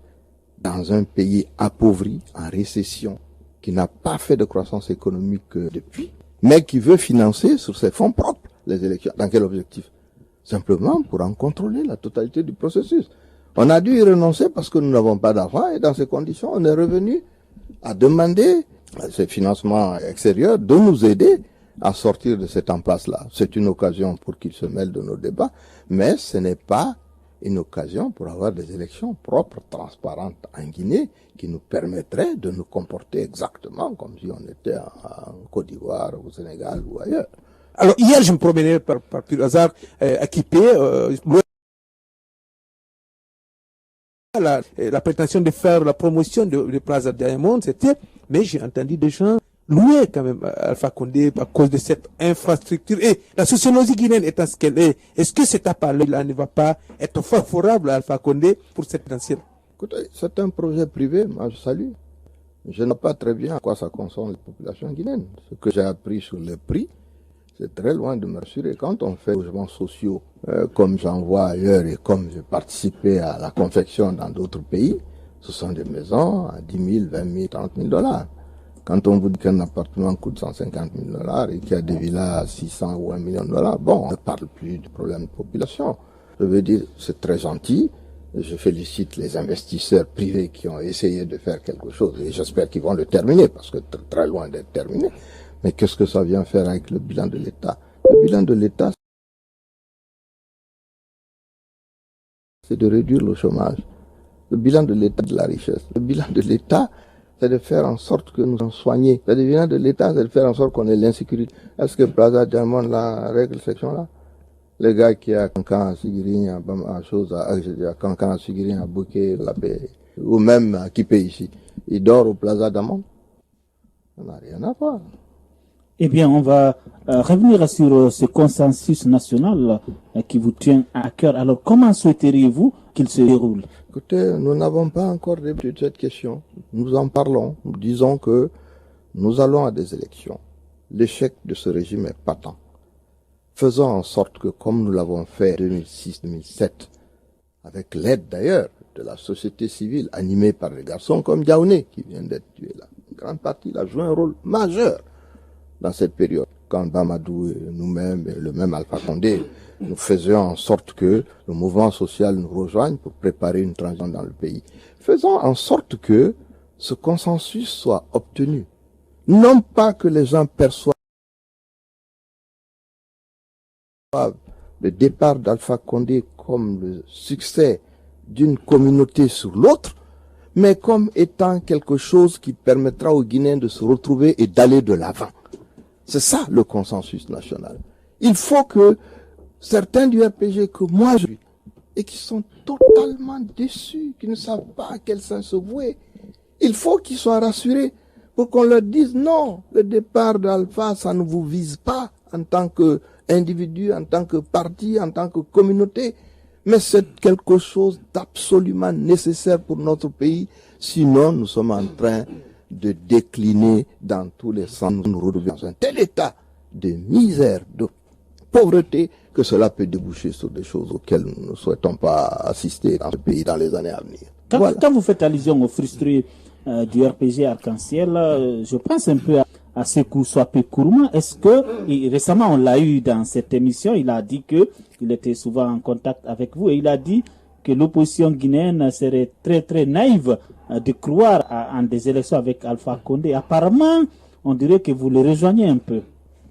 dans un pays appauvri, en récession, qui n'a pas fait de croissance économique depuis, mais qui veut financer sur ses fonds propres les élections. Dans quel objectif? Simplement pour en contrôler la totalité du processus. On a dû y renoncer parce que nous n'avons pas d'argent et dans ces conditions, on est revenu à demander à ces financements extérieurs de nous aider à sortir de cette impasse-là. C'est une occasion pour qu'ils se mêlent de nos débats, mais ce n'est pas une occasion pour avoir des élections propres, transparentes en Guinée qui nous permettraient de nous comporter exactement comme si on était en Côte d'Ivoire, au Sénégal ou ailleurs. Alors hier, je me promenais par pur hasard à Kipé, la prétention de faire la promotion de Plaza Diamond, c'était, mais j'ai entendu des gens louer quand même Alpha Condé à cause de cette infrastructure. Et la sociologie guinéenne étant ce qu'elle est, est-ce que cet appel-là ne va pas être favorable à Alpha Condé pour cette présidentielle? Écoutez, c'est un projet privé, moi je salue. Je ne sais pas très bien à quoi ça concerne les populations guinéennes. Ce que j'ai appris sur les prix, c'est très loin de me rassurer. Quand on fait des logements sociaux, comme j'en vois ailleurs et comme j'ai participé à la confection dans d'autres pays, ce sont des maisons à 10 000, 20 000, 30 000 $. Quand on vous dit qu'un appartement coûte 150 000 $ et qu'il y a des villas à 600 ou 1 million de $, bon, on ne parle plus du problème de population. Je veux dire, c'est très gentil. Je félicite les investisseurs privés qui ont essayé de faire quelque chose et j'espère qu'ils vont le terminer parce que c'est très loin d'être terminé. Mais qu'est-ce que ça vient faire avec le bilan de l'État? Le bilan de l'État, c'est de réduire le chômage. Le bilan de l'État, de la richesse. Le bilan de l'État, c'est de faire en sorte que nous en soignions. Le bilan de l'État, c'est de faire en sorte qu'on ait l'insécurité. Est-ce que Plaza Diamond la règle cette section-là? Les gars qui a Cancan à Sigiri, à Cancan à Sigiri, à Bouquet, la paix, ou même à Kipé ici, il dort au Plaza Diamond. Ça n'a rien à voir. Eh bien, on va revenir sur ce consensus national qui vous tient à cœur. Alors, comment souhaiteriez-vous qu'il se déroule? Écoutez, nous n'avons pas encore débattu de cette question. Nous en parlons. Nous disons que nous allons à des élections. L'échec de ce régime est patent. Faisons en sorte que, comme nous l'avons fait en 2006-2007, avec l'aide d'ailleurs de la société civile animée par des garçons comme Diaoné, qui vient d'être tué là, une grande partie, il a joué un rôle majeur dans cette période. Quand Bamadou et nous-mêmes et le même Alpha Condé, nous faisions en sorte que le mouvement social nous rejoigne pour préparer une transition dans le pays. Faisons en sorte que ce consensus soit obtenu. Non pas que les gens perçoivent le départ d'Alpha Condé comme le succès d'une communauté sur l'autre, mais comme étant quelque chose qui permettra aux Guinéens de se retrouver et d'aller de l'avant. C'est ça le consensus national. Il faut que certains du RPG que moi je suis, et qui sont totalement déçus, qui ne savent pas à quel sens se vouer, il faut qu'ils soient rassurés pour qu'on leur dise non, le départ d'Alpha, ça ne vous vise pas en tant qu'individu, en tant que parti, en tant que communauté, mais c'est quelque chose d'absolument nécessaire pour notre pays, sinon nous sommes en train de décliner dans tous les sens. Nous nous retrouvons dans un tel état de misère, de pauvreté, que cela peut déboucher sur des choses auxquelles nous ne souhaitons pas assister dans ce pays dans les années à venir. Quand vous faites allusion aux frustrés du RPG Arc-en-Ciel, je pense un peu à Sékou Swapé Kourouma. Est-ce que, récemment on l'a eu dans cette émission, il a dit qu'il était souvent en contact avec vous et il a dit que l'opposition guinéenne serait très très naïve de croire en des élections avec Alpha Condé. Apparemment, on dirait que vous le rejoignez un peu.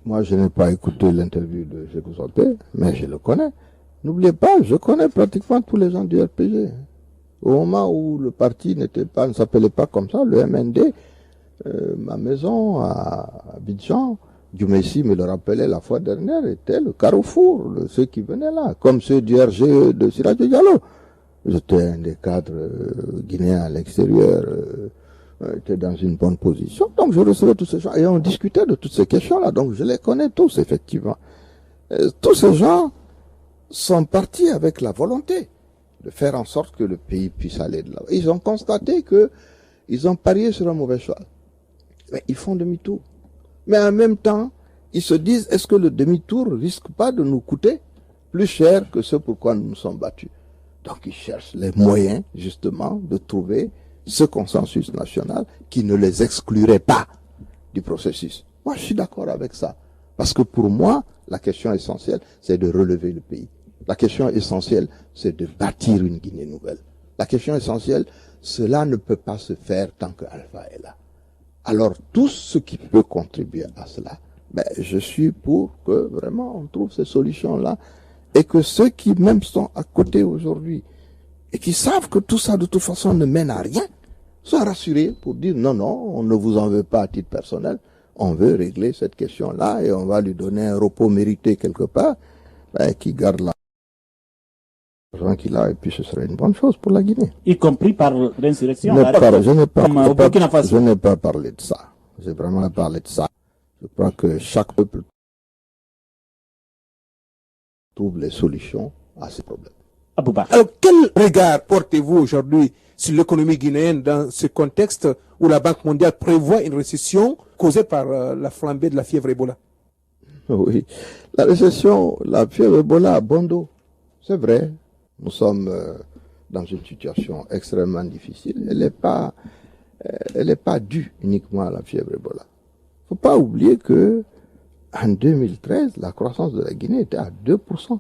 Moi, je n'ai pas écouté l'interview de Sékou Swapé, mais je le connais. N'oubliez pas, je connais pratiquement tous les gens du RPG. Au moment où le parti ne s'appelait pas comme ça, le MND, ma maison à Abidjan, Dioumessi me le rappelait la fois dernière, était le carrefour, ceux qui venaient là, comme ceux du RG de Sirajo Diallo. J'étais un des cadres guinéens à l'extérieur, était dans une bonne position. Donc je recevais tous ces gens et on discutait de toutes ces questions-là. Donc je les connais tous, effectivement. Tous ces gens sont partis avec la volonté de faire en sorte que le pays puisse aller de là. Ils ont constaté que ils ont parié sur un mauvais choix. Mais ils font demi-tour. Mais en même temps, ils se disent, est-ce que le demi-tour risque pas de nous coûter plus cher que ce pourquoi nous nous sommes battus? Donc ils cherchent les moyens, justement, de trouver ce consensus national qui ne les exclurait pas du processus. Moi, je suis d'accord avec ça. Parce que pour moi, la question essentielle, c'est de relever le pays. La question essentielle, c'est de bâtir une Guinée nouvelle. La question essentielle, cela ne peut pas se faire tant que Alpha est là. Alors, tout ce qui peut contribuer à cela, je suis pour que vraiment on trouve ces solutions-là et que ceux qui même sont à côté aujourd'hui et qui savent que tout ça de toute façon ne mène à rien, soient rassurés pour dire non, on ne vous en veut pas à titre personnel, on veut régler cette question-là et on va lui donner un repos mérité quelque part, qui garde l'argent qu'il a et puis ce serait une bonne chose pour la Guinée. Y compris par l'insurrection. Je n'ai pas parlé de ça. J'ai vraiment parlé de ça. Je crois que chaque peuple trouve les solutions à ces problèmes. Abouba. Alors, quel regard portez-vous aujourd'hui sur l'économie guinéenne dans ce contexte où la Banque mondiale prévoit une récession causée par la flambée de la fièvre Ebola? Oui, la récession, la fièvre Ebola à bon dos, c'est vrai. Nous sommes dans une situation extrêmement difficile. Elle n'est pas due uniquement à la fièvre Ebola. Il ne faut pas oublier que en 2013, la croissance de la Guinée était à 2%.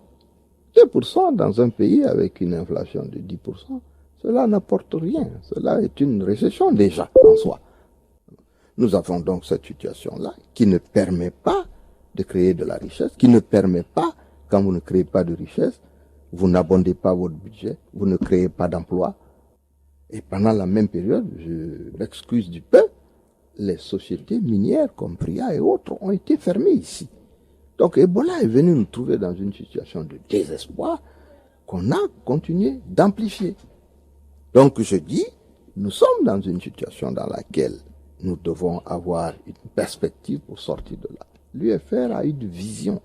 2% dans un pays avec une inflation de 10%, cela n'apporte rien. Cela est une récession déjà en soi. Nous avons donc cette situation-là qui ne permet pas de créer de la richesse, qui ne permet pas, quand vous ne créez pas de richesse, vous n'abondez pas votre budget, vous ne créez pas d'emploi. Et pendant la même période, je m'excuse du peu, les sociétés minières comme Pria et autres ont été fermées ici. Donc Ebola est venu nous trouver dans une situation de désespoir qu'on a continué d'amplifier. Donc je dis, nous sommes dans une situation dans laquelle nous devons avoir une perspective pour sortir de là. L'UFR a une vision,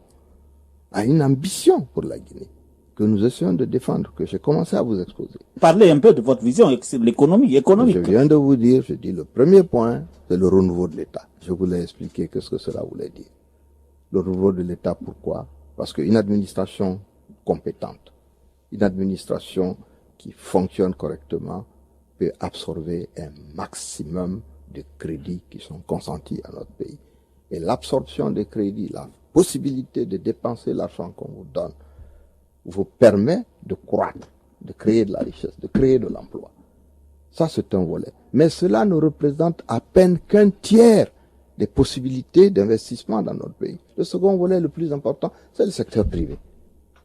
a une ambition pour la Guinée. que nous essayons de défendre, que j'ai commencé à vous exposer. Parlez un peu de votre vision sur l'économie économique. Je viens de vous dire, je dis le premier point, c'est le renouveau de l'État. Je vous ai expliqué qu'est-ce que cela voulait dire. Le renouveau de l'État, pourquoi? Parce qu'une administration compétente, une administration qui fonctionne correctement peut absorber un maximum de crédits qui sont consentis à notre pays. Et l'absorption des crédits, la possibilité de dépenser l'argent qu'on vous donne, vous permet de croître, de créer de la richesse, de créer de l'emploi. Ça, c'est un volet. Mais cela ne représente à peine qu'un tiers des possibilités d'investissement dans notre pays. Le second volet, le plus important, c'est le secteur privé.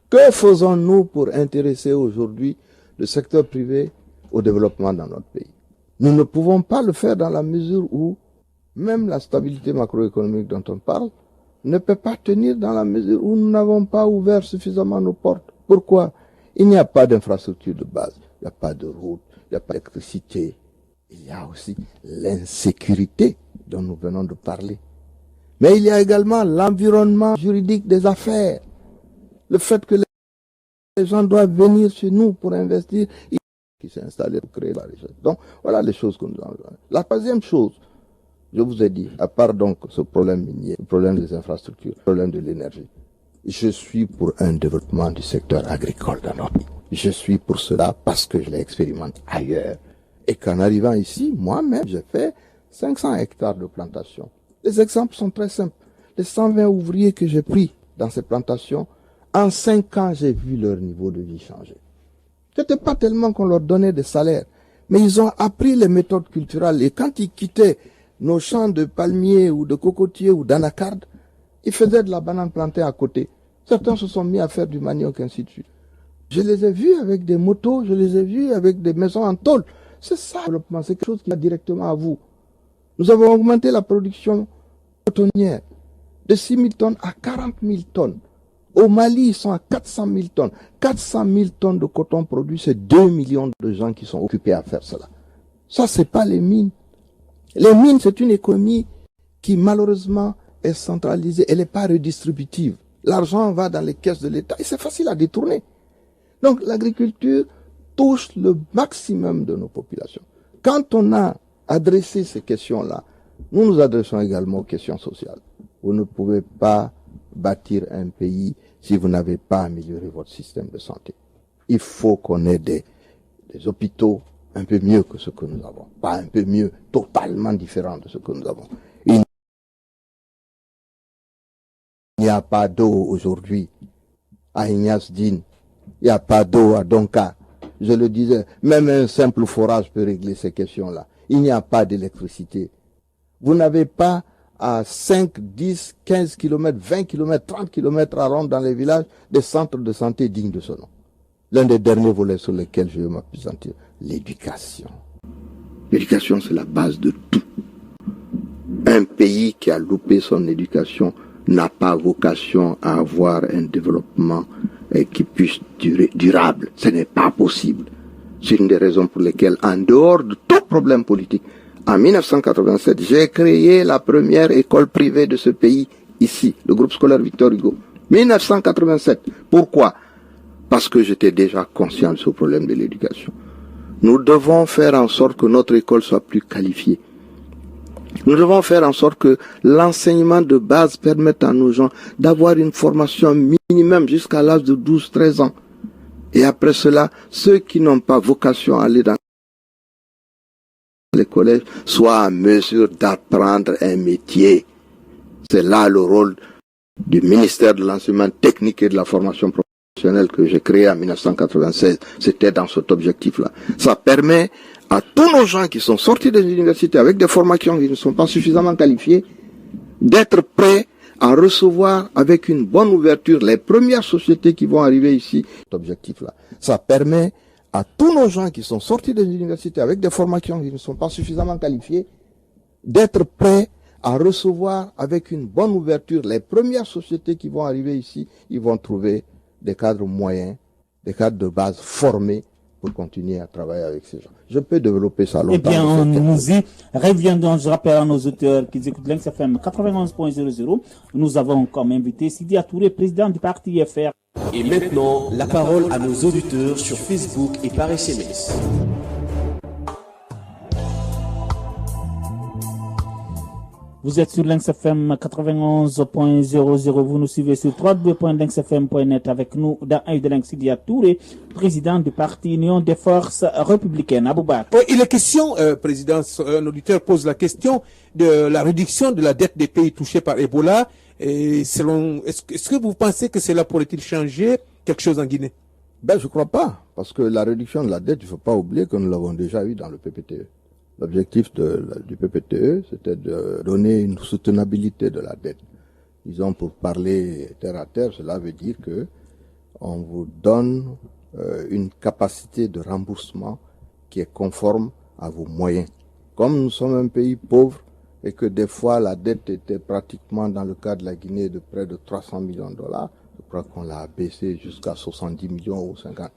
Que faisons-nous pour intéresser aujourd'hui le secteur privé au développement dans notre pays? Nous ne pouvons pas le faire dans la mesure où même la stabilité macroéconomique dont on parle ne peut pas tenir dans la mesure où nous n'avons pas ouvert suffisamment nos portes. Pourquoi? Il n'y a pas d'infrastructure de base, il n'y a pas de route, il n'y a pas d'électricité. Il y a aussi l'insécurité dont nous venons de parler. Mais il y a également l'environnement juridique des affaires. Le fait que les gens doivent venir chez nous pour investir, qui s'est installé pour créer la richesse. Donc, voilà les choses que nous avons. La troisième chose, je vous ai dit, à part donc ce problème minier, le problème des infrastructures, le problème de l'énergie, je suis pour un développement du secteur agricole dans notre pays. Je suis pour cela parce que je l'ai expérimenté ailleurs. Et qu'en arrivant ici, moi-même, j'ai fait 500 hectares de plantation. Les exemples sont très simples. Les 120 ouvriers que j'ai pris dans ces plantations, en 5 ans, j'ai vu leur niveau de vie changer. C'était pas tellement qu'on leur donnait des salaires, mais ils ont appris les méthodes culturelles. Et quand ils quittaient nos champs de palmiers ou de cocotiers ou d'anacardes, ils faisaient de la banane plantée à côté. Certains se sont mis à faire du manioc, ainsi de suite. Je les ai vus avec des motos, je les ai vus avec des maisons en tôle. C'est ça le développement, c'est quelque chose qui va directement à vous. Nous avons augmenté la production cotonnière de 6 000 tonnes à 40 000 tonnes. Au Mali, ils sont à 400 000 tonnes. 400 000 tonnes de coton produit, c'est 2 millions de gens qui sont occupés à faire cela. Ça, c'est pas les mines. Les mines, c'est une économie qui, malheureusement, est centralisée. Elle n'est pas redistributive. L'argent va dans les caisses de l'État et c'est facile à détourner. Donc, l'agriculture touche le maximum de nos populations. Quand on a adressé ces questions-là, nous nous adressons également aux questions sociales. Vous ne pouvez pas bâtir un pays si vous n'avez pas amélioré votre système de santé. Il faut qu'on ait des hôpitaux un peu mieux que ce que nous avons. Pas un peu mieux, totalement différent de ce que nous avons. Il n'y a pas d'eau aujourd'hui à Ignace Dine. Il n'y a pas d'eau à Donka. Je le disais, même un simple forage peut régler ces questions-là. Il n'y a pas d'électricité. Vous n'avez pas à 5, 10, 15 km, 20 km, 30 km à ronde dans les villages des centres de santé dignes de ce nom. L'un des derniers volets sur lesquels je veux m'appesantir, l'éducation. L'éducation, c'est la base de tout. Un pays qui a loupé son éducation n'a pas vocation à avoir un développement qui puisse durer durable. Ce n'est pas possible. C'est une des raisons pour lesquelles, en dehors de tout problème politique, en 1987, j'ai créé la première école privée de ce pays, ici, le groupe scolaire Victor Hugo. 1987. Pourquoi? Parce que j'étais déjà conscient de ce problème de l'éducation. Nous devons faire en sorte que notre école soit plus qualifiée. Nous devons faire en sorte que l'enseignement de base permette à nos gens d'avoir une formation minimum jusqu'à l'âge de 12-13 ans. Et après cela, ceux qui n'ont pas vocation à aller dans les collèges soient en mesure d'apprendre un métier. C'est là le rôle du ministère de l'enseignement technique et de la formation professionnelle que j'ai créé en 1996. C'était dans cet objectif-là. Ça permet à tous nos gens qui sont sortis des universités avec des formations qui ne sont pas suffisamment qualifiées d'être prêts à recevoir avec une bonne ouverture les premières sociétés qui vont arriver ici. Cet objectif-là. Ça permet à tous nos gens qui sont sortis des universités avec des formations qui ne sont pas suffisamment qualifiées d'être prêts à recevoir avec une bonne ouverture les premières sociétés qui vont arriver ici. Ils vont trouver des cadres moyens, des cadres de base formés pour continuer à travailler avec ces gens. Je peux développer ça longtemps. Eh bien, nous y reviendrons. Je rappelle à nos auditeurs qui écoutent Lynx FM 91.00. Nous avons comme invité Sidia Touré, président du parti FR. Et maintenant, la parole à nos auditeurs sur Facebook et par SMS. Vous êtes sur Lynx FM 91.00. Vous nous suivez sur www.lynxfm.net avec nous dans un de Lynx Sidia Touré, président du parti Union des Forces Républicaines. Aboubak. Il est question, président, un auditeur pose la question de la réduction de la dette des pays touchés par Ebola. Et est-ce que vous pensez que cela pourrait-il changer quelque chose en Guinée? Je crois pas, parce que la réduction de la dette, il faut pas oublier que nous l'avons déjà eu dans le PPTE. L'objectif du PPTE, c'était de donner une soutenabilité de la dette. Disons, pour parler terre à terre, cela veut dire que on vous donne une capacité de remboursement qui est conforme à vos moyens. Comme nous sommes un pays pauvre et que des fois la dette était pratiquement dans le cas de la Guinée de près de 300 millions de dollars, je crois qu'on l'a baissé jusqu'à 70 millions ou 50.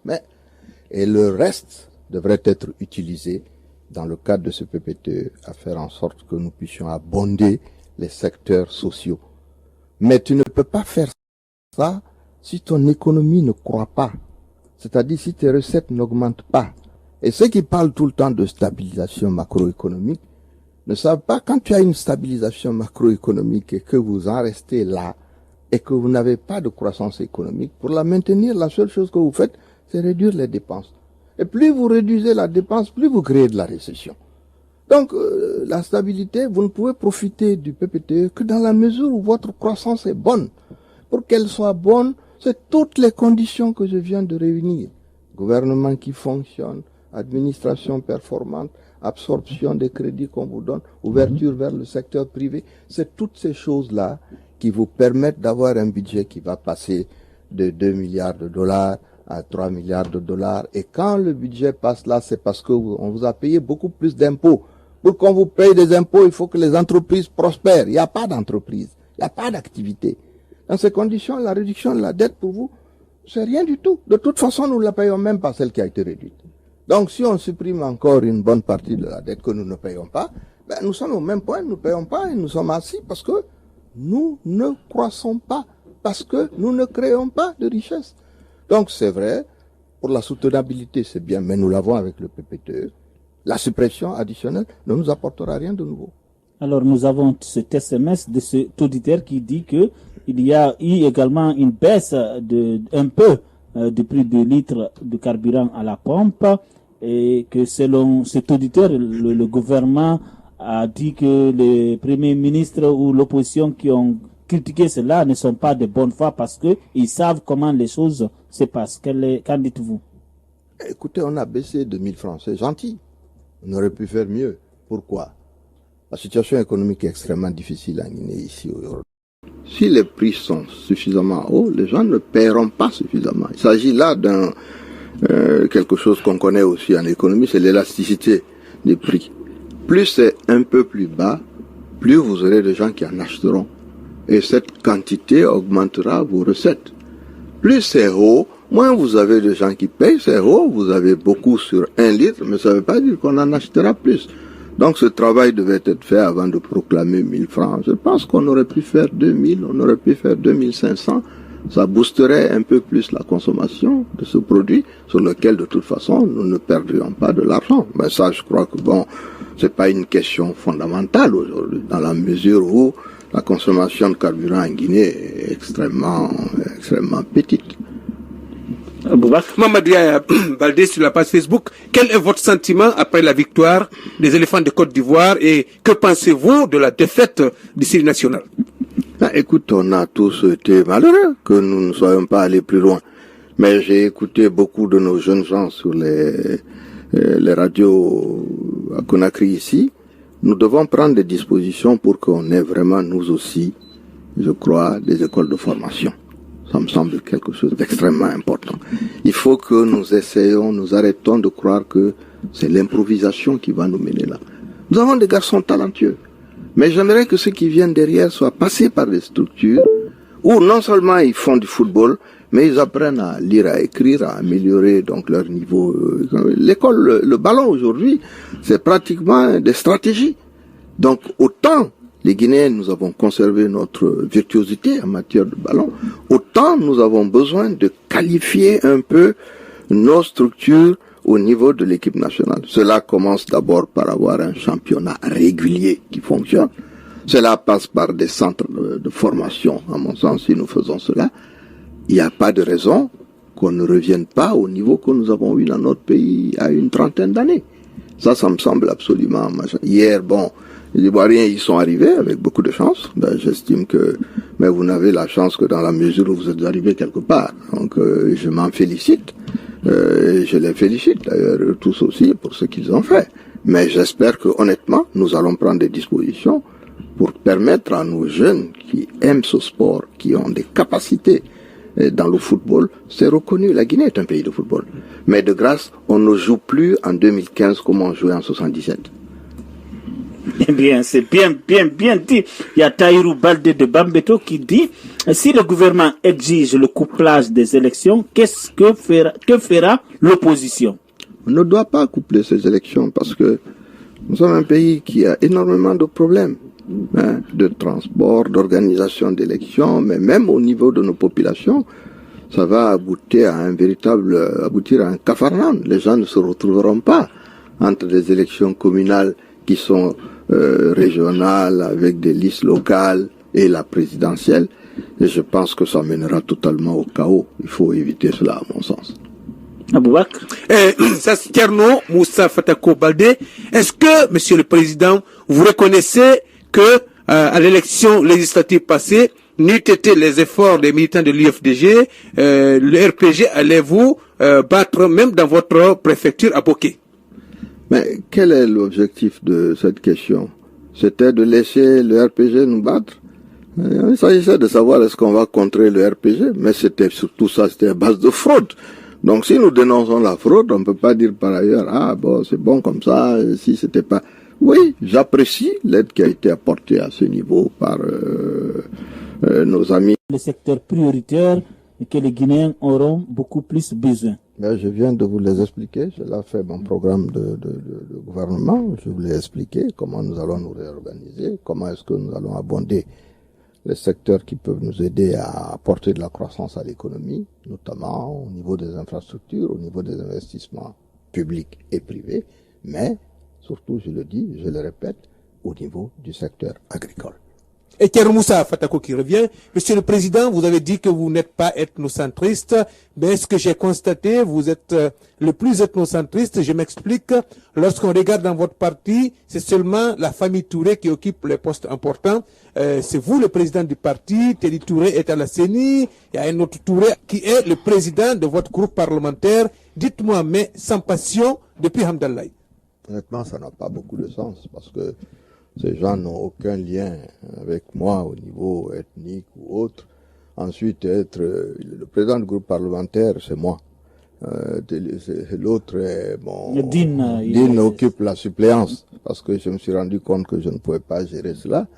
Et le reste devrait être utilisé dans le cadre de ce PPTE à faire en sorte que nous puissions abonder les secteurs sociaux. Mais tu ne peux pas faire ça si ton économie ne croît pas. C'est-à-dire si tes recettes n'augmentent pas. Et ceux qui parlent tout le temps de stabilisation macroéconomique ne savent pas quand tu as une stabilisation macroéconomique et que vous en restez là et que vous n'avez pas de croissance économique, pour la maintenir, la seule chose que vous faites, c'est réduire les dépenses. Et plus vous réduisez la dépense, plus vous créez de la récession. Donc, la stabilité, vous ne pouvez profiter du PPTE que dans la mesure où votre croissance est bonne. Pour qu'elle soit bonne, c'est toutes les conditions que je viens de réunir. Gouvernement qui fonctionne, administration performante, absorption des crédits qu'on vous donne, ouverture vers le secteur privé. C'est toutes ces choses-là qui vous permettent d'avoir un budget qui va passer de 2 milliards de dollars à 3 milliards de dollars. Et quand le budget passe là, c'est parce qu'on vous a payé beaucoup plus d'impôts. Pour qu'on vous paye des impôts, il faut que les entreprises prospèrent. Il n'y a pas d'entreprise, il n'y a pas d'activité. Dans ces conditions, la réduction de la dette pour vous, c'est rien du tout. De toute façon, nous ne la payons même pas, celle qui a été réduite. Donc, si on supprime encore une bonne partie de la dette que nous ne payons pas, nous sommes au même point, nous ne payons pas et nous sommes assis parce que nous ne croissons pas, parce que nous ne créons pas de richesse. Donc, c'est vrai, pour la soutenabilité, c'est bien, mais nous l'avons avec le PPTE. La suppression additionnelle ne nous apportera rien de nouveau. Alors, nous avons cet SMS de cet auditeur qui dit que il y a eu également une baisse un peu du prix de litre de carburant à la pompe et que selon cet auditeur, le gouvernement a dit que les premiers ministres ou l'opposition qui ont critiqué cela ne sont pas de bonne foi parce qu'ils savent comment les choses se passent. Qu'en dites-vous? Écoutez, on a baissé de 1000 francs, c'est gentil. On aurait pu faire mieux. Pourquoi? La situation économique est extrêmement difficile en Guinée ici aujourd'hui. Si les prix sont suffisamment hauts, les gens ne paieront pas suffisamment. Il s'agit là d'un quelque chose qu'on connaît aussi en économie, c'est l'élasticité des prix. Plus c'est un peu plus bas, plus vous aurez de gens qui en achèteront. Et cette quantité augmentera vos recettes. Plus c'est haut, moins vous avez de gens qui payent. C'est haut, vous avez beaucoup sur 1 litre, mais ça ne veut pas dire qu'on en achètera plus. Donc ce travail devait être fait avant de proclamer 1000 francs. Je pense qu'on aurait pu faire 2000, on aurait pu faire 2500. Ça boosterait un peu plus la consommation de ce produit sur lequel de toute façon nous ne perdrions pas de l'argent. Mais ça, je crois que c'est pas une question fondamentale aujourd'hui, dans la mesure où la consommation de carburant en Guinée est extrêmement petite. Mamadou Baldé sur la page Facebook, quel est votre sentiment après la victoire des éléphants de Côte d'Ivoire et que pensez-vous de la défaite du Syrie national? Écoute, on a tous été malheureux que nous ne soyons pas allés plus loin. Mais j'ai écouté beaucoup de nos jeunes gens sur les radios à Conakry ici. Nous devons prendre des dispositions pour qu'on ait vraiment, nous aussi, je crois, des écoles de formation. Ça me semble quelque chose d'extrêmement important. Il faut que nous arrêtons de croire que c'est l'improvisation qui va nous mener là. Nous avons des garçons talentueux. Mais j'aimerais que ceux qui viennent derrière soient passés par des structures où non seulement ils font du football, mais ils apprennent à lire, à écrire, à améliorer donc leur niveau. L'école, le ballon aujourd'hui, c'est pratiquement des stratégies. Donc autant les Guinéens, nous avons conservé notre virtuosité en matière de ballon, autant nous avons besoin de qualifier un peu nos structures au niveau de l'équipe nationale. Cela commence d'abord par avoir un championnat régulier qui fonctionne. Cela passe par des centres de formation. À mon sens, si nous faisons cela, il n'y a pas de raison qu'on ne revienne pas au niveau que nous avons eu dans notre pays à une trentaine d'années. Ça me semble absolument machin. Hier, les Ivoiriens, ils sont arrivés avec beaucoup de chance. J'estime que, mais vous n'avez la chance que dans la mesure où vous êtes arrivés quelque part. Donc, je m'en félicite. Je les félicite d'ailleurs tous aussi pour ce qu'ils ont fait. Mais j'espère que honnêtement, nous allons prendre des dispositions pour permettre à nos jeunes qui aiment ce sport, qui ont des capacités dans le football, c'est reconnu. La Guinée est un pays de football. Mais de grâce, on ne joue plus en 2015 comme on jouait en 77. Eh bien, c'est bien dit. Il y a Tahirou Baldé de Bambeto qui dit, si le gouvernement exige le couplage des élections, que fera l'opposition? On ne doit pas coupler ces élections parce que nous sommes un pays qui a énormément de problèmes, de transport, d'organisation d'élections, mais même au niveau de nos populations, ça va aboutir à un cafarnaum. Les gens ne se retrouveront pas entre des élections communales qui sont régionales avec des listes locales et la présidentielle. Et je pense que ça mènera totalement au chaos. Il faut éviter cela, à mon sens. Aboubakr. Tierno Moussa Fatako Baldé, est-ce que, Monsieur le Président, vous reconnaissez que à l'élection législative passée, n'eût été les efforts des militants de l'UFDG, le RPG allez-vous battre même dans votre préfecture à Boké? Mais quel est l'objectif de cette question? C'était de laisser le RPG nous battre? Il s'agissait de savoir est-ce qu'on va contrer le RPG, mais c'était surtout ça, c'était à base de fraude. Donc si nous dénonçons la fraude, on ne peut pas dire par ailleurs, c'est bon comme ça, si c'était pas... Oui, j'apprécie l'aide qui a été apportée à ce niveau par nos amis. Le secteur prioritaire et que les Guinéens auront beaucoup plus besoin. Mais je viens de vous les expliquer, je l'ai fait mon programme de gouvernement, je vous l'ai expliqué comment nous allons nous réorganiser, comment est-ce que nous allons abonder les secteurs qui peuvent nous aider à apporter de la croissance à l'économie, notamment au niveau des infrastructures, au niveau des investissements publics et privés, mais surtout, je le dis, je le répète, au niveau du secteur agricole. Et Thierry Moussa Fatako qui revient. Monsieur le Président, vous avez dit que vous n'êtes pas ethnocentriste, mais ce que j'ai constaté, vous êtes le plus ethnocentriste. Je m'explique. Lorsqu'on regarde dans votre parti, c'est seulement la famille Touré qui occupe les postes importants. C'est vous le président du parti. Teddy Touré est à la CENI. Il y a un autre Touré qui est le président de votre groupe parlementaire. Dites-moi, mais sans passion, depuis Hamdallah. Honnêtement, ça n'a pas beaucoup de sens parce que ces gens n'ont aucun lien avec moi au niveau ethnique ou autre. Ensuite, être le président du groupe parlementaire, c'est moi. L'autre est Dean occupe la suppléance parce que je me suis rendu compte que je ne pouvais pas gérer cela.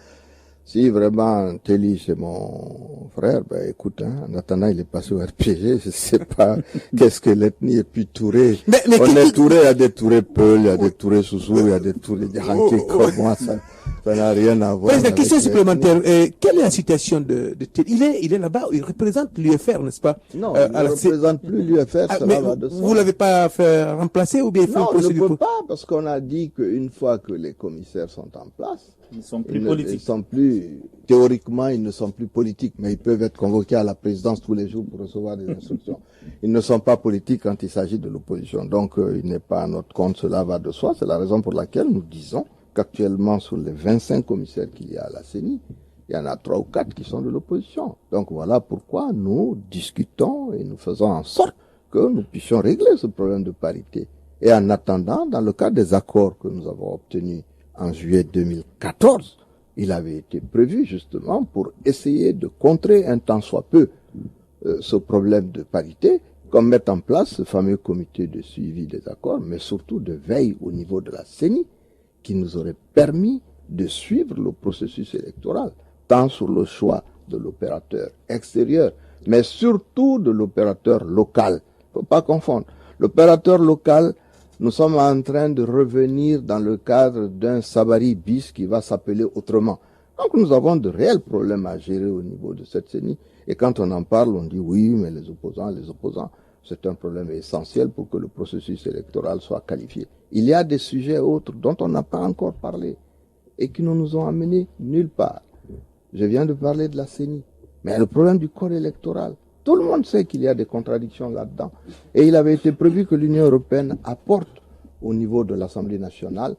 Si vraiment Telly c'est mon frère, écoute, en attendant il est passé au RPG, je sais pas qu'est-ce que l'ethnie et puis Touré. On est Touré, il y a des Touré Peul, il y a des Touré Soussou, il y a des Touré Diaranké comme moi, ça n'a rien à voir. La question supplémentaire, quelle est la situation de Telly? Il est là-bas, il représente l'UFR, n'est-ce pas? Non, il ne représente plus l'UFR, ça va de ça. Vous l'avez pas fait remplacer ou bien il faut une procédure? Non, on ne peut pas, parce qu'on a dit qu'une fois que les commissaires sont en place, ils sont plus politiques. Ils sont plus, théoriquement, ils ne sont plus politiques, mais ils peuvent être convoqués à la présidence tous les jours pour recevoir des instructions. Ils ne sont pas politiques quand il s'agit de l'opposition. Donc, il n'est pas à notre compte, cela va de soi. C'est la raison pour laquelle nous disons qu'actuellement, sur les 25 commissaires qu'il y a à la CENI, il y en a 3 ou 4 qui sont de l'opposition. Donc, voilà pourquoi nous discutons et nous faisons en sorte que nous puissions régler ce problème de parité. Et en attendant, dans le cadre des accords que nous avons obtenus en juillet 2014, il avait été prévu justement pour essayer de contrer un tant soit peu ce problème de parité, comme mettre en place ce fameux comité de suivi des accords, mais surtout de veille au niveau de la CENI, qui nous aurait permis de suivre le processus électoral, tant sur le choix de l'opérateur extérieur, mais surtout de l'opérateur local. Faut pas confondre. L'opérateur local, nous sommes en train de revenir dans le cadre d'un Sabari bis qui va s'appeler autrement. Donc nous avons de réels problèmes à gérer au niveau de cette CENI. Et quand on en parle, on dit oui, mais les opposants, c'est un problème essentiel pour que le processus électoral soit qualifié. Il y a des sujets autres dont on n'a pas encore parlé et qui ne nous ont amenés nulle part. Je viens de parler de la CENI. Mais le problème du corps électoral, tout le monde sait qu'il y a des contradictions là-dedans. Et il avait été prévu que l'Union européenne apporte au niveau de l'Assemblée nationale,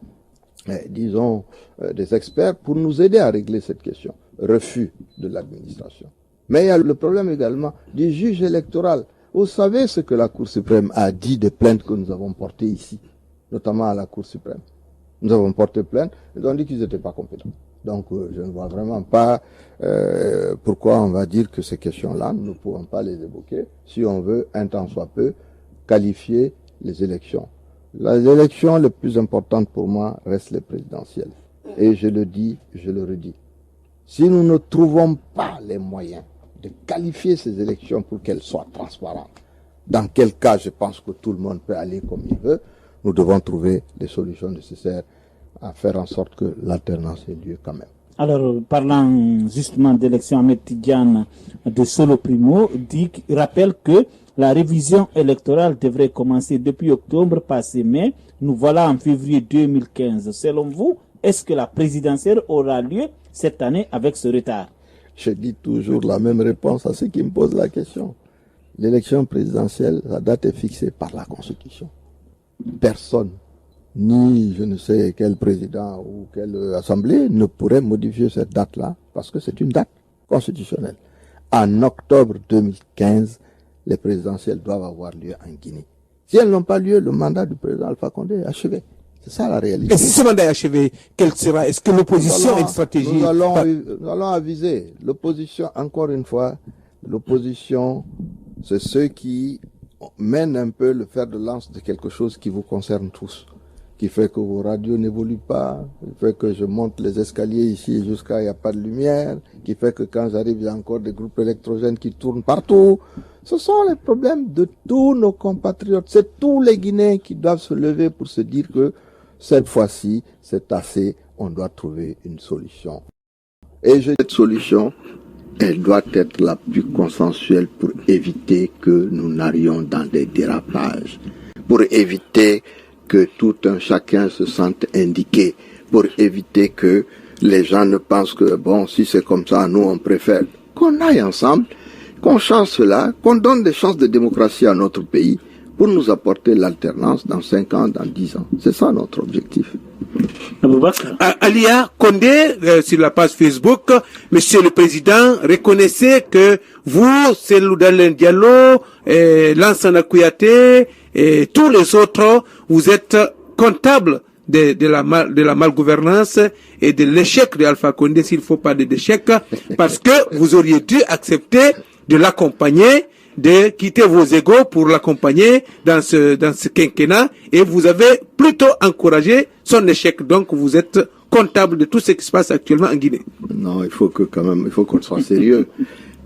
des experts pour nous aider à régler cette question. Refus de l'administration. Mais il y a le problème également du juge électoral. Vous savez ce que la Cour suprême a dit des plaintes que nous avons portées ici, notamment à la Cour suprême. Nous avons porté plainte, ils ont dit qu'ils n'étaient pas compétents. Donc je ne vois vraiment pas pourquoi on va dire que ces questions-là, nous ne pouvons pas les évoquer si on veut, un temps soit peu, qualifier les élections. Les élections les plus importantes pour moi restent les présidentielles. Et je le dis, je le redis. Si nous ne trouvons pas les moyens de qualifier ces élections pour qu'elles soient transparentes, dans quel cas je pense que tout le monde peut aller comme il veut, nous devons trouver les solutions nécessaires à faire en sorte que l'alternance ait lieu quand même. Alors, parlant justement d'élection, Ahmed Tidiane de Solo Primo rappelle que la révision électorale devrait commencer depuis octobre passé, mais nous voilà en février 2015. Selon vous, est-ce que la présidentielle aura lieu cette année avec ce retard? Je dis toujours la même réponse à ceux qui me posent la question. L'élection présidentielle, la date est fixée par la Constitution. Personne, ni je ne sais quel président ou quelle assemblée, ne pourrait modifier cette date-là, parce que c'est une date constitutionnelle. En octobre 2015, les présidentielles doivent avoir lieu en Guinée. Si elles n'ont pas lieu, le mandat du président Alpha Condé est achevé. C'est ça la réalité. Et si ce mandat est achevé, quelle sera? Est-ce que l'opposition a une stratégie? Nous allons aviser. L'opposition, encore une fois, l'opposition, c'est ceux qui mènent un peu le fer de lance de quelque chose qui vous concerne tous, qui fait que vos radios n'évoluent pas, qui fait que je monte les escaliers ici jusqu'à il n'y a pas de lumière, qui fait que quand j'arrive, il y a encore des groupes électrogènes qui tournent partout. Ce sont les problèmes de tous nos compatriotes. C'est tous les Guinéens qui doivent se lever pour se dire que cette fois-ci, c'est assez, on doit trouver une solution. Et cette solution, elle doit être la plus consensuelle pour éviter que nous n'allions dans des dérapages, pour éviter que tout un chacun se sente indiqué, pour éviter que les gens ne pensent que, bon, si c'est comme ça, nous on préfère qu'on aille ensemble, qu'on change cela, qu'on donne des chances de démocratie à notre pays pour nous apporter l'alternance dans 5 ans, dans 10 ans. C'est ça notre objectif. Alia Condé, sur la page Facebook, Monsieur le Président, reconnaissez que vous, Cellou Dalein Diallo, Lansana Kouyaté et tous les autres, vous êtes comptables de la malgouvernance et de l'échec de Alpha Condé, s'il ne faut pas d'échec, parce que vous auriez dû accepter de l'accompagner, de quitter vos égos pour l'accompagner dans ce quinquennat, et vous avez plutôt encouragé son échec. Donc vous êtes comptable de tout ce qui se passe actuellement en Guinée. Non, il faut qu'on soit sérieux.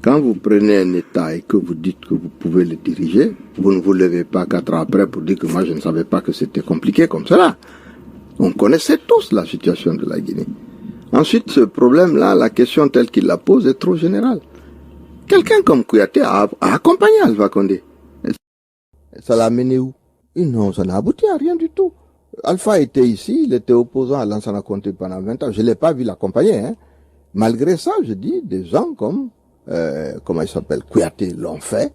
Quand vous prenez un État et que vous dites que vous pouvez le diriger, vous ne vous levez pas 4 ans après pour dire que moi je ne savais pas que c'était compliqué comme cela. On connaissait tous la situation de la Guinée. Ensuite, ce problème-là, la question telle qu'il la pose est trop générale. Quelqu'un comme Kouyaté a accompagné Alpha Condé. Ça l'a mené où? Non, ça n'a abouti à rien du tout. Alpha était ici, il était opposant à Lansana Conté pendant 20 ans. Je ne l'ai pas vu l'accompagner. Hein. Malgré ça, je dis, des gens comme, comment il s'appelle, Kouyaté l'ont fait.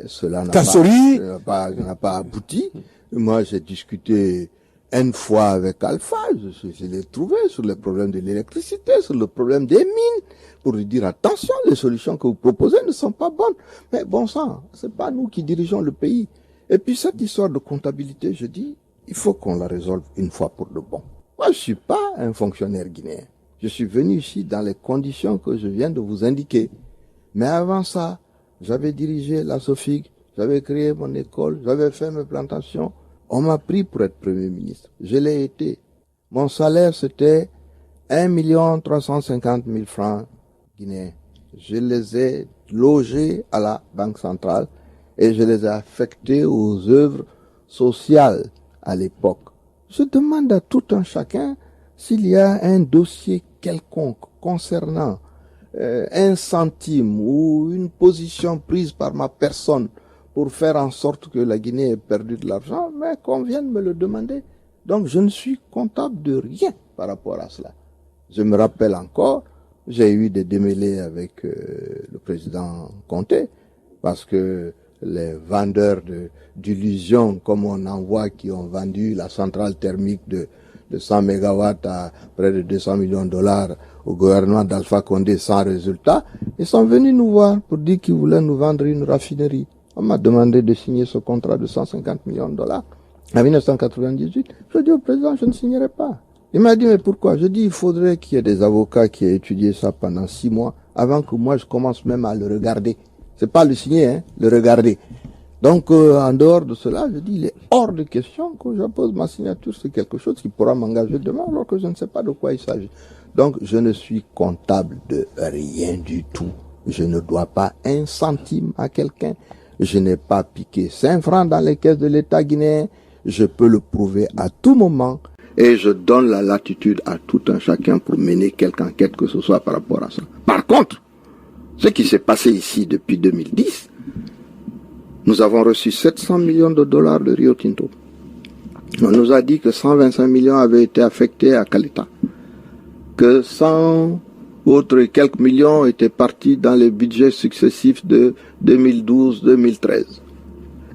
Cela n'a pas abouti. Moi, j'ai discuté une fois avec Alpha, je l'ai trouvé sur le problème de l'électricité, sur le problème des mines, pour lui dire attention, les solutions que vous proposez ne sont pas bonnes. Mais bon sang, c'est pas nous qui dirigeons le pays. Et puis cette histoire de comptabilité, je dis, il faut qu'on la résolve une fois pour de bon. Moi, je suis pas un fonctionnaire guinéen. Je suis venu ici dans les conditions que je viens de vous indiquer. Mais avant ça, j'avais dirigé la SOFIG, j'avais créé mon école, j'avais fait mes plantations. On m'a pris pour être Premier ministre. Je l'ai été. Mon salaire, c'était 1 350 000 francs guinéens. je les ai logés à la Banque centrale et je les ai affectés aux œuvres sociales à l'époque. Je demande à tout un chacun s'il y a un dossier quelconque concernant un centime ou une position prise par ma personne pour faire en sorte que la Guinée ait perdu de l'argent, mais qu'on vienne me le demander. Donc je ne suis comptable de rien par rapport à cela. Je me rappelle encore, j'ai eu des démêlés avec le président Conté, parce que les vendeurs d'illusions, comme on en voit, qui ont vendu la centrale thermique de 100 mégawatts à près de 200 millions de dollars au gouvernement d'Alpha Condé sans résultat, ils sont venus nous voir pour dire qu'ils voulaient nous vendre une raffinerie. On m'a demandé de signer ce contrat de 150 millions de dollars en 1998. Je dis au président, je ne signerai pas. Il m'a dit, mais pourquoi? Je dis, il faudrait qu'il y ait des avocats qui aient étudié ça pendant 6 mois avant que moi je commence même à le regarder. C'est pas le signer, hein, le regarder. Donc, en dehors de cela, je dis, il est hors de question que j'appose ma signature sur quelque chose qui pourra m'engager demain alors que je ne sais pas de quoi il s'agit. Donc, je ne suis comptable de rien du tout. Je ne dois pas un centime à quelqu'un. Je n'ai pas piqué 5 francs dans les caisses de l'État guinéen. Je peux le prouver à tout moment. Et je donne la latitude à tout un chacun pour mener quelque enquête que ce soit par rapport à ça. Par contre, ce qui s'est passé ici depuis 2010, nous avons reçu 700 millions de dollars de Rio Tinto. On nous a dit que 125 millions avaient été affectés à Caleta, que 100 autres et quelques millions étaient partis dans les budgets successifs de 2012-2013,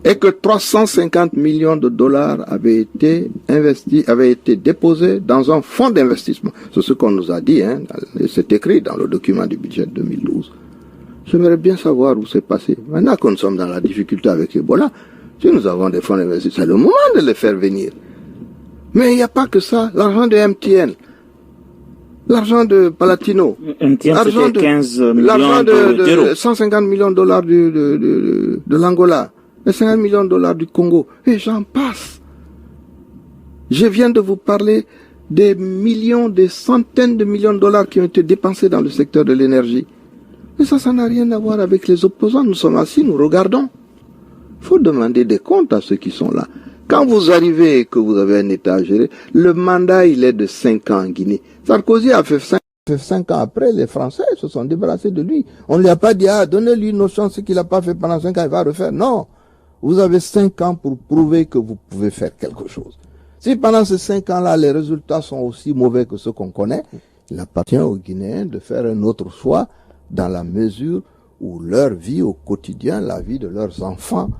et que 350 millions de dollars avaient été investis, avaient été déposés dans un fonds d'investissement. C'est ce qu'on nous a dit, hein, c'est écrit dans le document du budget de 2012. J'aimerais bien savoir où c'est passé. Maintenant que nous sommes dans la difficulté avec Ebola, si nous avons des fonds d'investissement, c'est le moment de les faire venir. Mais il n'y a pas que ça. L'argent de MTN, l'argent de Palatino, l'argent de 15 millions de 150 millions de dollars de l'Angola, et 50 millions de dollars du Congo, et j'en passe. Je viens de vous parler des millions, des centaines de millions de dollars qui ont été dépensés dans le secteur de l'énergie. Mais ça n'a rien à voir avec les opposants. Nous sommes assis, nous regardons. Il faut demander des comptes à ceux qui sont là. Quand vous arrivez et que vous avez un État à gérer, le mandat, il est de 5 ans en Guinée. Sarkozy a fait 5 ans après, les Français se sont débarrassés de lui. On ne lui a pas dit, donnez-lui nos chances, ce qu'il n'a pas fait pendant 5 ans, il va refaire. Non. Vous avez 5 ans pour prouver que vous pouvez faire quelque chose. Si pendant ces 5 ans-là, les résultats sont aussi mauvais que ceux qu'on connaît, il appartient aux Guinéens de faire un autre choix dans la mesure où leur vie au quotidien, la vie de leurs enfants,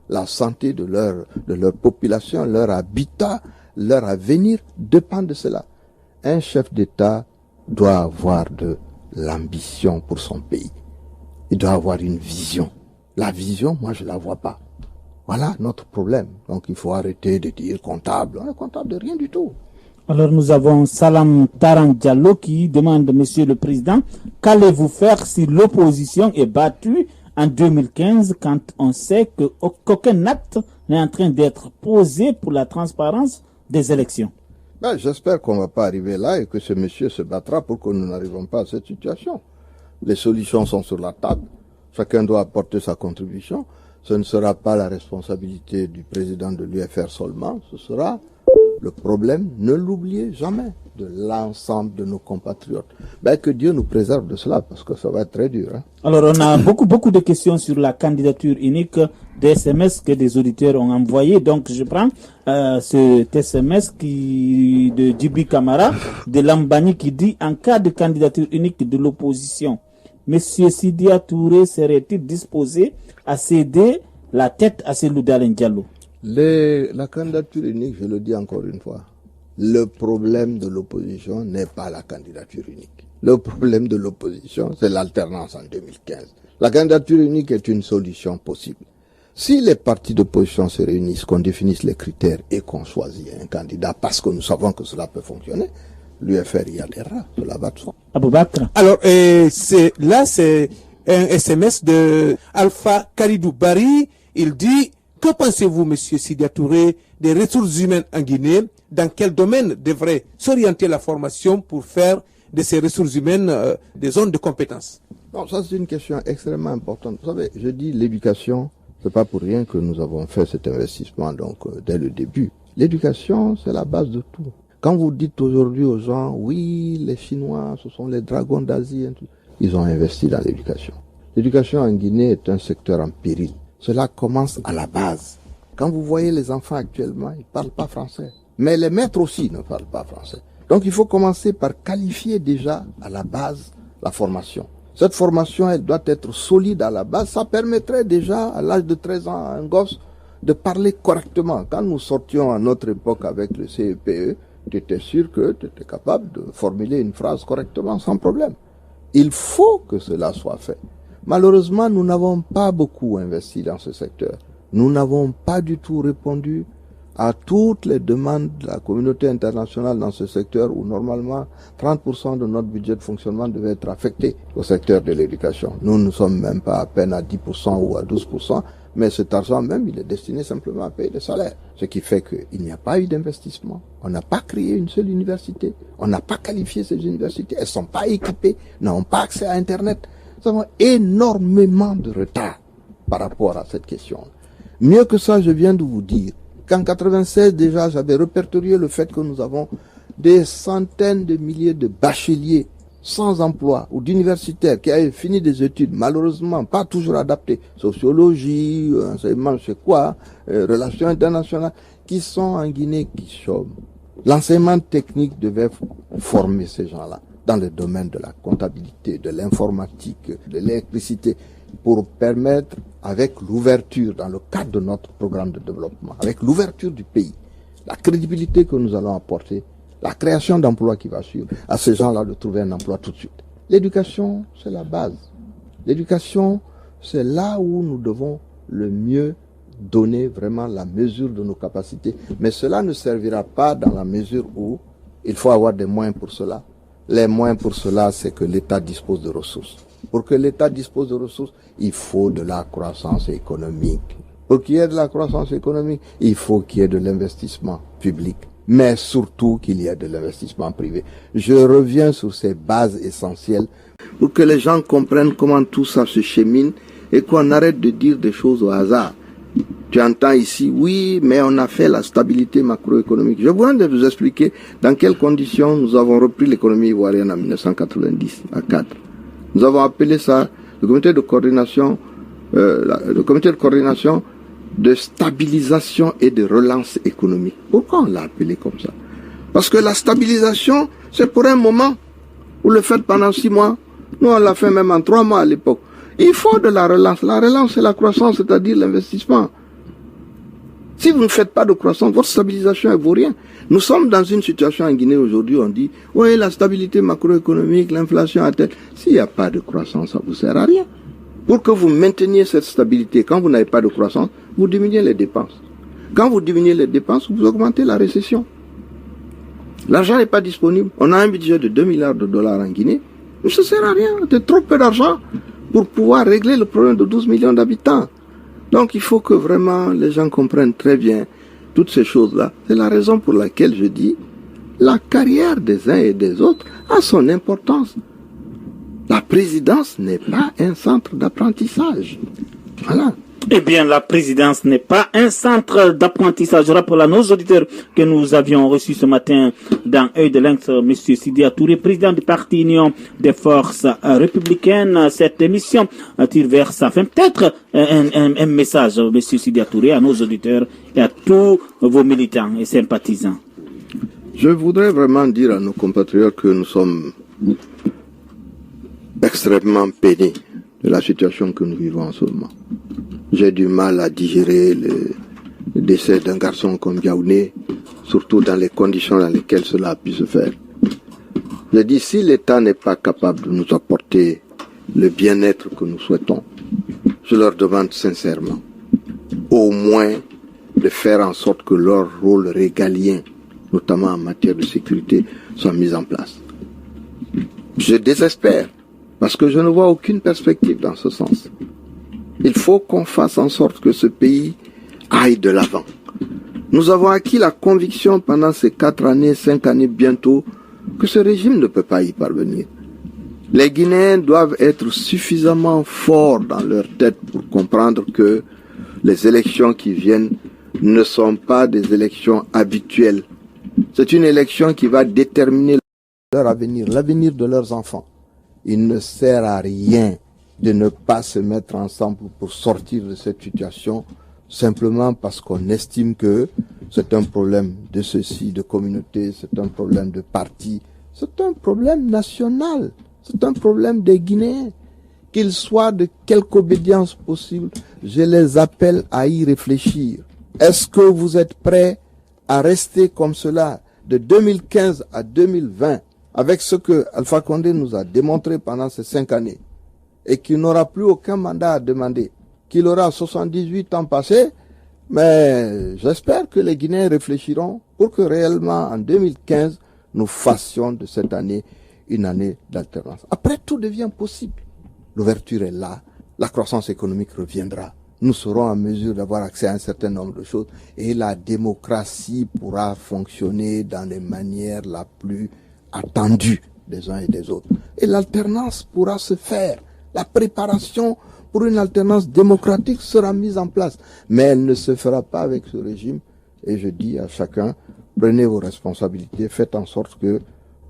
la santé de leur population, leur habitat, leur avenir dépend de cela. Un chef d'État doit avoir de l'ambition pour son pays. Il doit avoir une vision. La vision, moi, je la vois pas. Voilà notre problème. Donc, il faut arrêter de dire comptable. On est comptable de rien du tout. Alors, nous avons Salam Taran Diallo qui demande, Monsieur le Président, qu'allez-vous faire si l'opposition est battue en 2015 quand on sait qu'aucun acte n'est en train d'être posé pour la transparence des élections? J'espère qu'on ne va pas arriver là et que ce monsieur se battra pour que nous n'arrivions pas à cette situation. Les solutions sont sur la table. Chacun doit apporter sa contribution. Ce ne sera pas la responsabilité du président de l'UFR seulement. Ce sera le problème, ne l'oubliez jamais, de l'ensemble de nos compatriotes. Que Dieu nous préserve de cela, parce que ça va être très dur. Hein. Alors, on a beaucoup de questions sur la candidature unique des SMS que des auditeurs ont envoyé. Donc, je prends cet SMS de Djibi Kamara, de Lambani, qui dit, en cas de candidature unique de l'opposition, M. Sidia Touré serait-il disposé à céder la tête à celui d'Alain Diallo? La candidature unique, je le dis encore une fois, le problème de l'opposition n'est pas la candidature unique. Le problème de l'opposition, c'est l'alternance en 2015. La candidature unique est une solution possible. Si les partis d'opposition se réunissent, qu'on définisse les critères et qu'on choisit un candidat parce que nous savons que cela peut fonctionner, l'UFR y adhérera, cela va de soi. Aboubakar. Alors, c'est un SMS de Alpha Kalidou Bari. Il dit, que pensez-vous, Monsieur Sidia Touré, des ressources humaines en Guinée? Dans quel domaine devrait s'orienter la formation pour faire de ces ressources humaines des zones de compétences? Non, ça c'est une question extrêmement importante. Vous savez, je dis l'éducation, c'est pas pour rien que nous avons fait cet investissement dès le début. L'éducation, c'est la base de tout. Quand vous dites aujourd'hui aux gens, oui, les Chinois, ce sont les dragons d'Asie, ils ont investi dans l'éducation. L'éducation en Guinée est un secteur en péril. Cela commence à la base. Quand vous voyez les enfants actuellement, ils ne parlent pas français. Mais les maîtres aussi ne parlent pas français. Donc il faut commencer par qualifier déjà à la base la formation. Cette formation, elle doit être solide à la base. Ça permettrait déjà, à l'âge de 13 ans, à un gosse de parler correctement. Quand nous sortions à notre époque avec le CEPE, tu étais sûr que tu étais capable de formuler une phrase correctement sans problème. Il faut que cela soit fait. Malheureusement, nous n'avons pas beaucoup investi dans ce secteur. Nous n'avons pas du tout répondu à toutes les demandes de la communauté internationale dans ce secteur où normalement 30% de notre budget de fonctionnement devait être affecté au secteur de l'éducation. Nous ne sommes même pas à peine à 10% ou à 12%, mais cet argent même, il est destiné simplement à payer des salaires. Ce qui fait qu'il n'y a pas eu d'investissement. On n'a pas créé une seule université. On n'a pas qualifié ces universités. Elles ne sont pas équipées, n'ont pas accès à Internet. Nous avons énormément de retard par rapport à cette question. Mieux que ça, je viens de vous dire qu'en 96 déjà, j'avais répertorié le fait que nous avons des centaines de milliers de bacheliers sans emploi ou d'universitaires qui avaient fini des études, malheureusement pas toujours adaptées, sociologie, enseignement, je sais quoi, relations internationales, qui sont en Guinée, qui chôment. L'enseignement technique devait former ces gens-là dans le domaine de la comptabilité, de l'informatique, de l'électricité, pour permettre, avec l'ouverture, dans le cadre de notre programme de développement, avec l'ouverture du pays, la crédibilité que nous allons apporter, la création d'emplois qui va suivre, à ces gens-là de trouver un emploi tout de suite. L'éducation, c'est la base. L'éducation, c'est là où nous devons le mieux donner vraiment la mesure de nos capacités. Mais cela ne servira pas dans la mesure où il faut avoir des moyens pour cela. Les moyens pour cela, c'est que l'État dispose de ressources. Pour que l'État dispose de ressources, il faut de la croissance économique. Pour qu'il y ait de la croissance économique, il faut qu'il y ait de l'investissement public, mais surtout qu'il y ait de l'investissement privé. Je reviens sur ces bases essentielles pour que les gens comprennent comment tout ça se chemine et qu'on arrête de dire des choses au hasard. Tu entends ici, oui, mais on a fait la stabilité macroéconomique. Je viens de vous expliquer dans quelles conditions nous avons repris l'économie ivoirienne en 1990 à 4. Nous avons appelé ça le comité de coordination, de stabilisation et de relance économique. Pourquoi on l'a appelé comme ça? Parce que la stabilisation, c'est pour un moment. Vous le faites pendant 6 mois. Nous, on l'a fait même en 3 mois à l'époque. Il faut de la relance. La relance, c'est la croissance, c'est-à-dire l'investissement. Si vous ne faites pas de croissance, votre stabilisation, elle vaut rien. Nous sommes dans une situation en Guinée aujourd'hui, on dit, oui, la stabilité macroéconomique, l'inflation à tête. S'il n'y a pas de croissance, ça ne vous sert à rien. Pour que vous mainteniez cette stabilité, quand vous n'avez pas de croissance, vous diminuez les dépenses. Quand vous diminuez les dépenses, vous augmentez la récession. L'argent n'est pas disponible. On a un budget de 2 milliards de dollars en Guinée. Mais ça ne sert à rien. C'est trop peu d'argent pour pouvoir régler le problème de 12 millions d'habitants. Donc il faut que vraiment les gens comprennent très bien toutes ces choses-là. C'est la raison pour laquelle je dis la carrière des uns et des autres a son importance. La présidence n'est pas un centre d'apprentissage. Voilà. Eh bien, la présidence n'est pas un centre d'apprentissage. Je rappelle à nos auditeurs que nous avions reçu ce matin dans Œil de Lynx, M. Sidya Touré, président du parti Union des forces républicaines. Cette émission tire vers sa fin. Peut-être un message, M. Sidya Touré, à nos auditeurs et à tous vos militants et sympathisants. Je voudrais vraiment dire à nos compatriotes que nous sommes extrêmement peinés de la situation que nous vivons en ce moment. J'ai du mal à digérer le décès d'un garçon comme Yaoundé, surtout dans les conditions dans lesquelles cela a pu se faire. Je dis, si l'État n'est pas capable de nous apporter le bien-être que nous souhaitons, je leur demande sincèrement, au moins de faire en sorte que leur rôle régalien, notamment en matière de sécurité, soit mis en place. Je désespère, parce que je ne vois aucune perspective dans ce sens. Il faut qu'on fasse en sorte que ce pays aille de l'avant. Nous avons acquis la conviction pendant ces 4 années, 5 années bientôt, que ce régime ne peut pas y parvenir. Les Guinéens doivent être suffisamment forts dans leur tête pour comprendre que les élections qui viennent ne sont pas des élections habituelles. C'est une élection qui va déterminer leur avenir, l'avenir de leurs enfants. Il ne sert à rien de ne pas se mettre ensemble pour sortir de cette situation simplement parce qu'on estime que c'est un problème de ceci, de communauté, c'est un problème de parti, c'est un problème national, c'est un problème des Guinéens. Qu'ils soient de quelque obédience possible, je les appelle à y réfléchir. Est-ce que vous êtes prêts à rester comme cela de 2015 à 2020 avec ce que Alpha Condé nous a démontré pendant ces 5 années et qu'il n'aura plus aucun mandat à demander, qu'il aura 78 ans passés, mais j'espère que les Guinéens réfléchiront pour que réellement en 2015, nous fassions de cette année une année d'alternance. Après, tout devient possible. L'ouverture est là, la croissance économique reviendra. Nous serons en mesure d'avoir accès à un certain nombre de choses et la démocratie pourra fonctionner dans les manières la plus attendues des uns et des autres. Et l'alternance pourra se faire. La préparation pour une alternance démocratique sera mise en place. Mais elle ne se fera pas avec ce régime. Et je dis à chacun, prenez vos responsabilités, faites en sorte que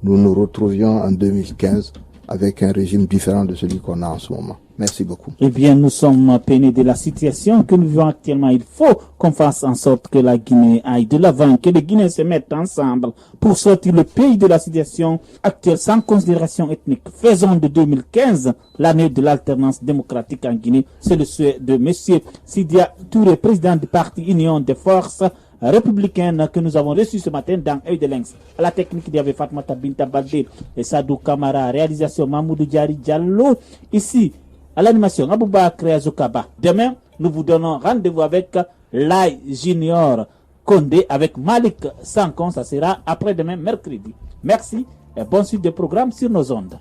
nous nous retrouvions en 2015 avec un régime différent de celui qu'on a en ce moment. Merci beaucoup. Eh bien, nous sommes peinés de la situation que nous vivons actuellement. Il faut qu'on fasse en sorte que la Guinée aille de l'avant, que les Guinéens se mettent ensemble pour sortir le pays de la situation actuelle sans considération ethnique. Faisons de 2015 l'année de l'alternance démocratique en Guinée. C'est le souhait de M. Sidia Touré, président du parti Union des forces républicaine que nous avons reçu ce matin dans Œil de Lynx. À la technique, il y avait Fatmata Binta Baldé et Sadou Kamara. Réalisation Mahmoudou Diari Diallo. Ici, à l'animation, Aboubakar Azokaba. Demain, nous vous donnons rendez-vous avec Lai Junior Condé, avec Malik Sankon. Ça sera après-demain, mercredi. Merci et bonne suite de programmes sur nos ondes.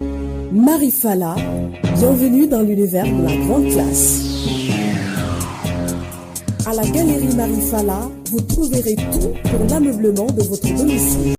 Marifala, bienvenue dans l'univers de la grande classe. À la Galerie Marifala, vous trouverez tout pour l'ameublement de votre domicile.